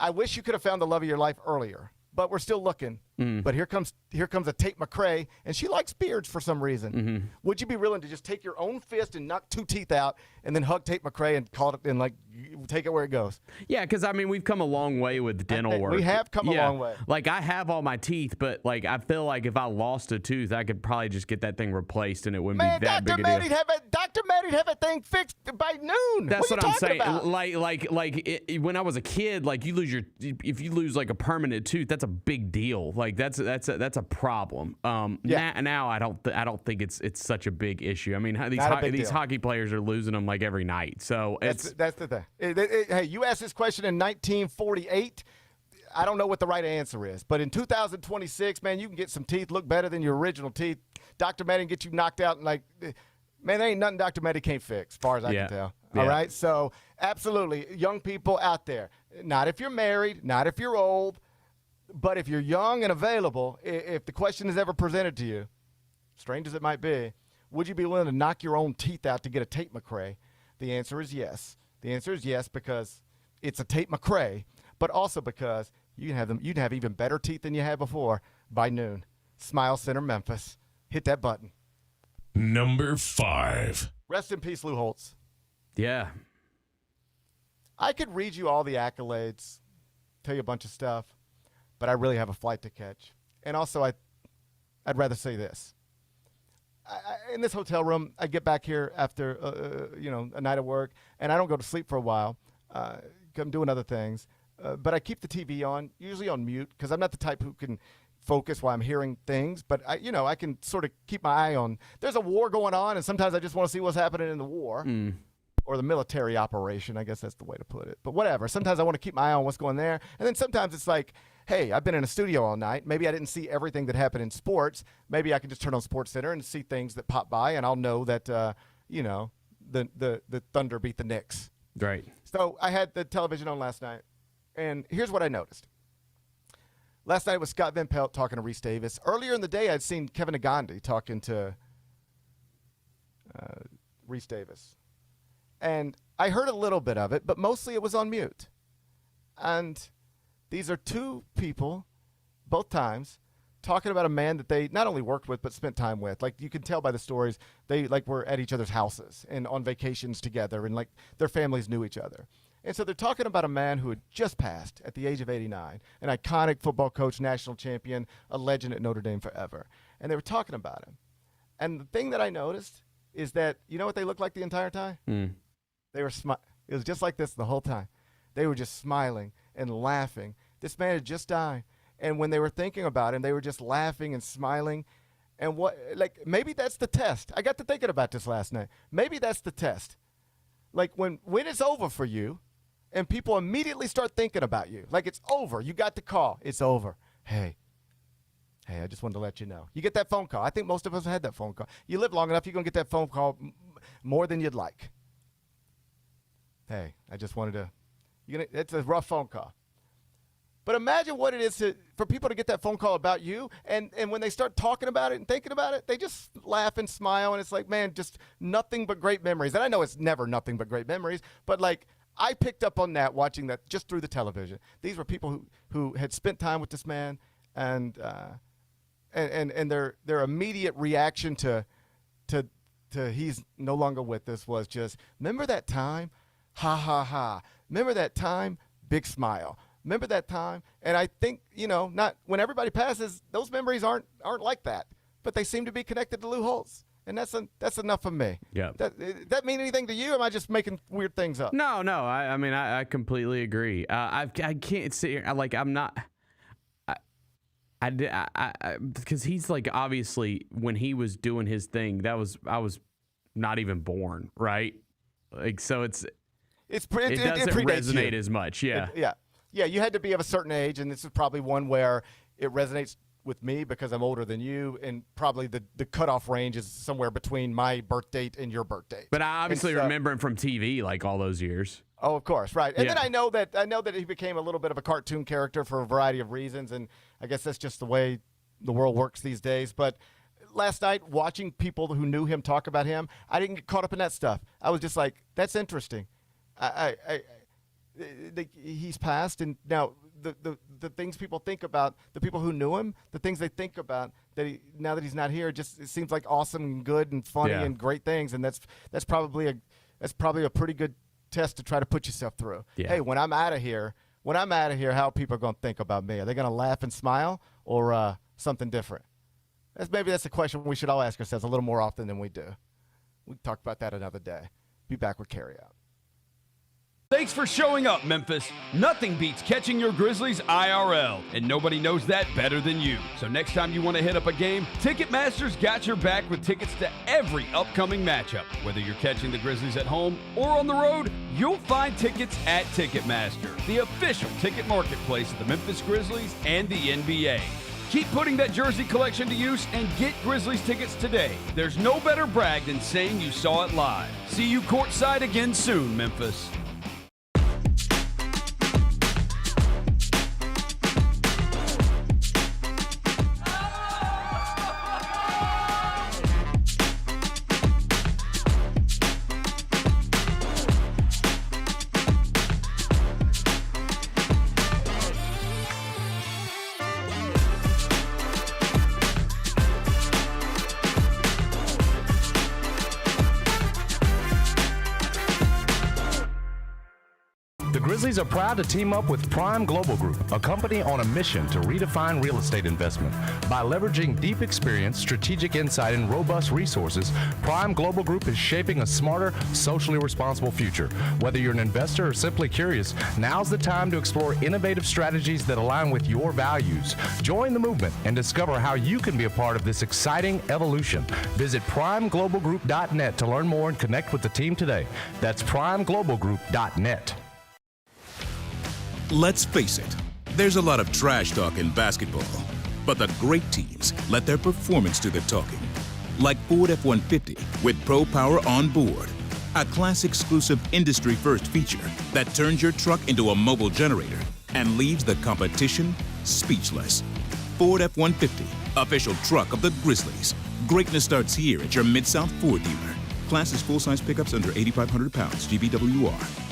E: I wish you could have found the love of your life earlier, but we're still looking. But here comes a Tate McRae, and she likes beards for some reason. Would you be willing to just take your own fist and knock 2 teeth out, and then hug Tate McRae and call it and like take it where it goes?
F: Yeah, because I mean we've come a long way with dental work.
E: We have come a long way.
F: Like I have all my teeth, but like I feel like if I lost a tooth, I could probably just get that thing replaced, and it wouldn't be that big a deal.
E: Dr. Maddie'd have that thing fixed by noon.
F: That's what I'm saying.
E: About?
F: When I was a kid, like if you lose like a permanent tooth, that's a big deal. Like that's a problem. Now I don't think it's such a big issue. I mean, these hockey players are losing them like every night. So
E: that's the thing. Hey, you asked this question in 1948. I don't know what the right answer is, but in 2026, man, you can get some teeth look better than your original teeth. Dr. Maddie can get you knocked out and like, man, there ain't nothing Dr. Maddie can't fix, as far as I can tell. All right, so absolutely, young people out there, not if you're married, not if you're old. But if you're young and available, if the question is ever presented to you, strange as it might be, would you be willing to knock your own teeth out to get a Tate McRae? The answer is yes. The answer is yes because it's a Tate McRae, but also because you'd have even better teeth than you had before by noon. Smile Center, Memphis. Hit that button.
D: Number 5.
E: Rest in peace, Lou Holtz.
F: Yeah.
E: I could read you all the accolades, tell you a bunch of stuff, but I really have a flight to catch. And also, I'd rather say this. In this hotel room, I get back here after a night of work, and I don't go to sleep for a while. I'm doing other things. But I keep the TV on, usually on mute, because I'm not the type who can focus while I'm hearing things. But, I can sort of keep my eye on. There's a war going on, and sometimes I just want to see what's happening in the war. Or the military operation, I guess that's the way to put it. But whatever. Sometimes I want to keep my eye on what's going there. And then sometimes it's like, hey, I've been in a studio all night. Maybe I didn't see everything that happened in sports. Maybe I can just turn on SportsCenter and see things that pop by, and I'll know that, the Thunder beat the Knicks.
F: Right.
E: So I had the television on last night, and here's what I noticed. Last night was Scott Van Pelt talking to Reese Davis. Earlier in the day, I'd seen Kevin Agandi talking to Reese Davis. And I heard a little bit of it, but mostly it was on mute. And these are two people, both times, talking about a man that they not only worked with but spent time with. Like you can tell by the stories, they like were at each other's houses and on vacations together, and like their families knew each other. And so they're talking about a man who had just passed at the age of 89, an iconic football coach, national champion, a legend at Notre Dame forever. And they were talking about him. And the thing that I noticed is that, you know what they looked like the entire time? They were it was just like this the whole time. They were just smiling and laughing. This man had just died. And when they were thinking about him, they were just laughing and smiling. And maybe that's the test. I got to thinking about this last night. Maybe that's the test. Like when it's over for you and people immediately start thinking about you, like it's over. You got the call. It's over. Hey, I just wanted to let you know. You get that phone call. I think most of us had that phone call. You live long enough, you're going to get that phone call more than you'd like. Hey, I just wanted to, it's a rough phone call. But imagine what it is for people to get that phone call about you, and when they start talking about it and thinking about it, they just laugh and smile, and it's like, man, just nothing but great memories. And I know it's never nothing but great memories, but like I picked up on that watching that just through the television. These were people who had spent time with this man, and their immediate reaction to he's no longer with us was just, remember that time? Ha, ha, ha. Remember that time? Big smile. Remember that time? And I think, not when everybody passes, those memories aren't like that. But they seem to be connected to Lou Holtz. And that's enough for me.
F: Yeah.
E: That mean anything to you? Or am I just making weird things up?
F: No. I mean, I completely agree. I can't sit here. Like, I'm not. Because he's like, obviously, when he was doing his thing, I was not even born, right? Like, so it doesn't resonate as much. Yeah.
E: Yeah, you had to be of a certain age, and this is probably one where it resonates with me because I'm older than you, and probably the cutoff range is somewhere between my birth date and your birth date.
F: But I obviously remember him from TV like all those years.
E: Oh, of course, right. And then I know that he became a little bit of a cartoon character for a variety of reasons, and I guess that's just the way the world works these days. But last night, watching people who knew him talk about him, I didn't get caught up in that stuff. I was just like, that's interesting. He's passed, and now the things people think about, the people who knew him, the things they think about that now that he's not here, it seems like awesome and good and funny and great things, and that's probably a pretty good test to try to put yourself through. Yeah. Hey, when I'm out of here, how people are going to think about me? Are they going to laugh and smile or something different? Maybe that's a question we should all ask ourselves a little more often than we do. We can talk about that another day. Be back with Carry Out.
A: Thanks for showing up, Memphis. Nothing beats catching your Grizzlies IRL, and nobody knows that better than you. So next time you want to hit up a game, Ticketmaster's got your back with tickets to every upcoming matchup. Whether you're catching the Grizzlies at home or on the road, you'll find tickets at Ticketmaster, the official ticket marketplace of the Memphis Grizzlies and the NBA. Keep putting that jersey collection to use and get Grizzlies tickets today. There's no better brag than saying you saw it live. See you courtside again soon, Memphis.
S: Grizzlies are proud to team up with Prime Global Group, a company on a mission to redefine real estate investment. By leveraging deep experience, strategic insight, and robust resources, Prime Global Group is shaping a smarter, socially responsible future. Whether you're an investor or simply curious, now's the time to explore innovative strategies that align with your values. Join the movement and discover how you can be a part of this exciting evolution. Visit primeglobalgroup.net to learn more and connect with the team today. That's primeglobalgroup.net.
T: Let's face it, there's a lot of trash talk in basketball, but the great teams let their performance do the talking. Like Ford F-150 with Pro Power on board, a class-exclusive industry-first feature that turns your truck into a mobile generator and leaves the competition speechless. Ford F-150, official truck of the Grizzlies. Greatness starts here at your Mid-South Ford dealer. Class is full-size pickups under 8,500 pounds, GVWR.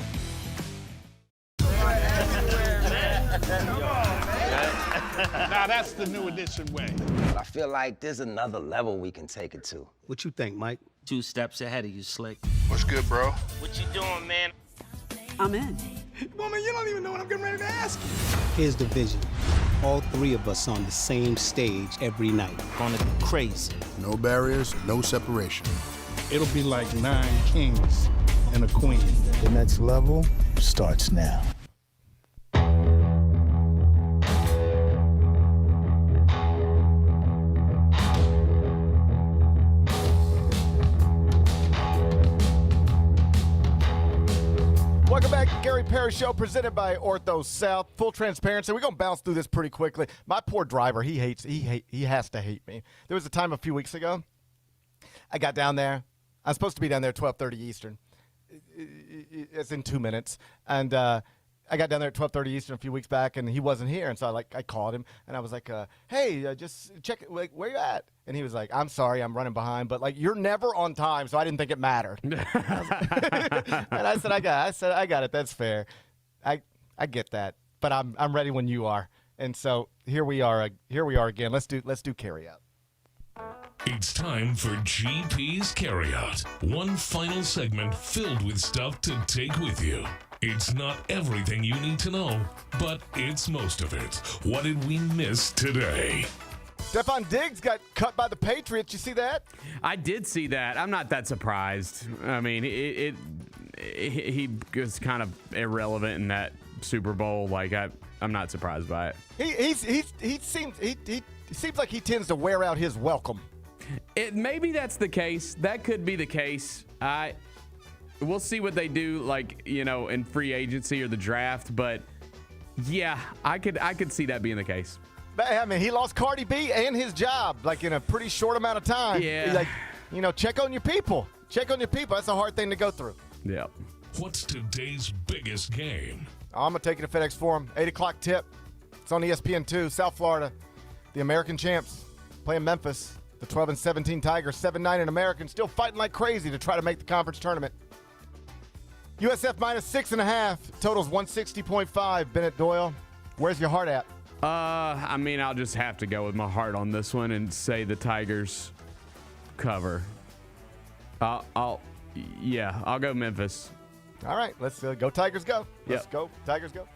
U: Now that's the new edition way.
Q: I feel like there's another level we can take it to.
V: What you think, Mike?
W: 2 steps ahead of you, Slick.
U: What's good, bro?
W: What you doing, man?
V: I'm in.
U: Woman, you don't even know what I'm getting ready to ask you.
V: Here's the vision. All 3 of us on the same stage every night.
W: Gonna go crazy.
X: No barriers, no separation.
U: It'll be like 9 kings and a queen.
X: The next level starts now.
E: Welcome back to Gary Parrish Show, presented by Ortho South. Full transparency, we're going to bounce through this pretty quickly. My poor driver, he has to hate me. There was a time a few weeks ago, I got down there. I'm supposed to be down there at 12:30 Eastern. It's in 2 minutes. And I got down there at 12:30 Eastern a few weeks back, and he wasn't here. And so I called him, and I was like, hey, just check it. Like, where you at? And he was like, I'm sorry, I'm running behind. But, like, you're never on time, so I didn't think it mattered. And I said, I got it. That's fair. I get that. But I'm ready when you are. And so here we are again. Let's do carry out.
D: It's time for GP's Carryout. One final segment filled with stuff to take with you. It's not everything you need to know, but it's most of it. What did we miss today?
E: Stephon Diggs got cut by the Patriots. You see that?
F: I did see that. I'm not that surprised. I mean, he was kind of irrelevant in that Super Bowl. Like, I'm not surprised by it.
E: He seems like he tends to wear out his welcome.
F: Maybe that's the case. That could be the case. We'll see what they do, like, in free agency or the draft. But yeah, I could see that being the case.
E: I mean, he lost Cardi B and his job, like, in a pretty short amount of time.
F: Yeah.
E: Like, check on your people. Check on your people. That's a hard thing to go through.
F: Yeah.
D: What's today's biggest game?
E: I'm going to take it to FedEx Forum. 8 o'clock tip. It's on ESPN2. South Florida. The American champs playing Memphis. The 12-17 Tigers, 7-9 in American, still fighting like crazy to try to make the conference tournament. USF -6.5. Totals 160.5. Bennett Doyle Where's your heart at?
F: I mean, I'll just have to go with my heart on this one and say the Tigers cover. I'll go Memphis.
E: All right, let's go Tigers go. Let's
F: Yep.
E: go Tigers go.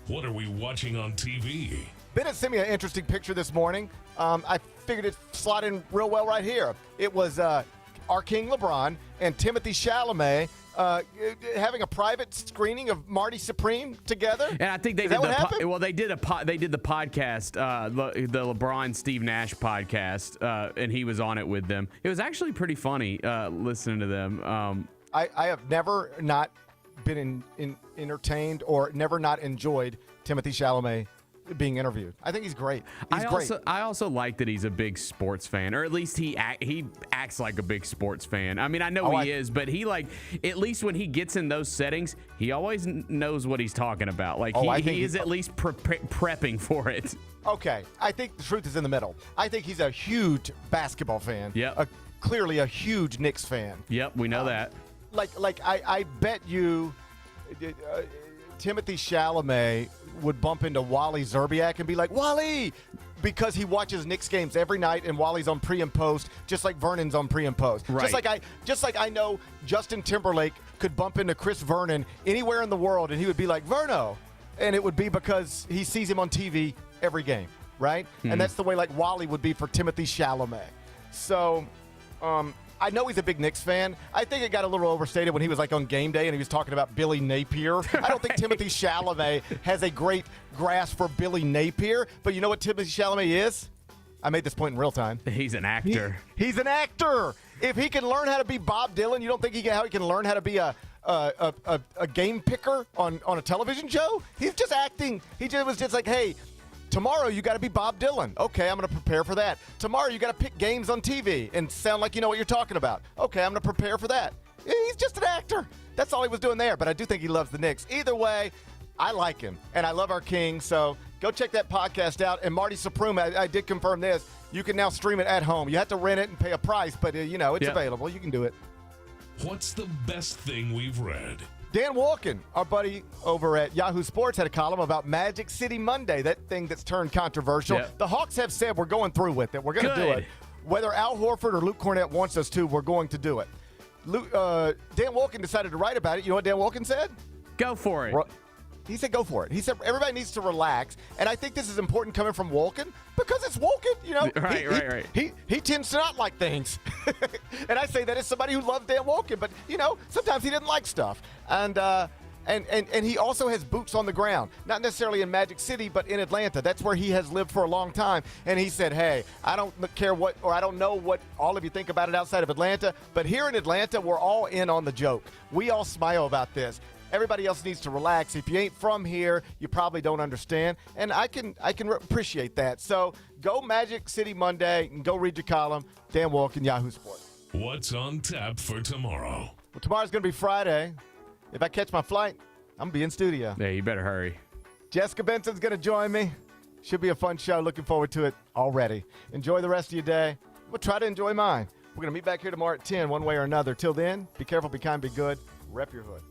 D: What are we watching on TV?
E: Bennett sent me an interesting picture this morning. I figured it slot in real well right here. It was our King LeBron and Timothy Chalamet having a private screening of Marty Supreme together.
F: And I think they did they did the podcast, the LeBron Steve Nash podcast, and he was on it with them. It was actually pretty funny listening to them.
E: I have never not been entertained or never not enjoyed Timothy Chalamet being interviewed. I think he's great.
F: I also like that he's a big sports fan, or at least he acts like a big sports fan. I mean, I know he is, but he at least when he gets in those settings, he always knows what he's talking about. Like he is at least prepping for it.
E: Okay, I think the truth is in the middle. I think he's a huge basketball fan.
F: Yep.
E: Clearly a huge Knicks fan.
F: Yep, we know that.
E: I bet you Timothy Chalamet would bump into Wally Zerbiak and be like, Wally, because he watches Knicks games every night and Wally's on pre and post, just like Vernon's on pre and post.
F: Right.
E: Just like I know Justin Timberlake could bump into Chris Vernon anywhere in the world and he would be like, Verno. And it would be because he sees him on TV every game, right?
F: Mm-hmm.
E: And that's the way like Wally would be for Timothy Chalamet. So, I know he's a big Knicks fan. I think it got a little overstated when he was like on game day and he was talking about Billy Napier. I don't think Timothy Chalamet has a great grasp for Billy Napier, but you know what Timothy Chalamet is? I made this point in real time.
F: He's an actor.
E: He's an actor. If he can learn how to be Bob Dylan, you don't think how he can learn how to be a game picker on a television show? He's just acting. Was just like, hey, tomorrow you got to be Bob Dylan. Okay, I'm going to prepare for that. Tomorrow you got to pick games on TV and sound like you know what you're talking about. Okay, I'm going to prepare for that. He's just an actor. That's all he was doing there, but I do think he loves the Knicks. Either way, I like him, and I love our King, so go check that podcast out. And Marty Supreme, I did confirm this. You can now stream it at home. You have to rent it and pay a price, but, it's available. You can do it.
D: What's the best thing we've read?
E: Dan Walken, our buddy over at Yahoo Sports, had a column about Magic City Monday, that thing that's turned controversial.
F: Yep.
E: The Hawks have said we're going through with it. We're going to do it. Whether Al Horford or Luke Cornett wants us to, we're going to do it. Dan Walken decided to write about it. You know what Dan Walken said?
F: Go for it.
E: He said go for it. He said everybody needs to relax. And I think this is important coming from Walken because it's Walken,
F: Right.
E: He tends to not like things. And I say that as somebody who loves Dan Walken, but, sometimes he didn't like stuff. And he also has boots on the ground, not necessarily in Magic City, but in Atlanta. That's where he has lived for a long time. And he said, hey, I don't care I don't know what all of you think about it outside of Atlanta, but here in Atlanta, we're all in on the joke. We all smile about this. Everybody else needs to relax. If you ain't from here, you probably don't understand. And I can appreciate that. So go Magic City Monday and go read your column. Dan Walken, Yahoo Sports.
D: What's on tap for tomorrow?
E: Well, tomorrow's going to be Friday. If I catch my flight, I'm going to be in studio.
F: Yeah, you better hurry.
E: Jessica Benson's going to join me. Should be a fun show. Looking forward to it already. Enjoy the rest of your day. We'll try to enjoy mine. We're going to meet back here tomorrow at 10 one way or another. Till then, be careful, be kind, be good. Rep your hood.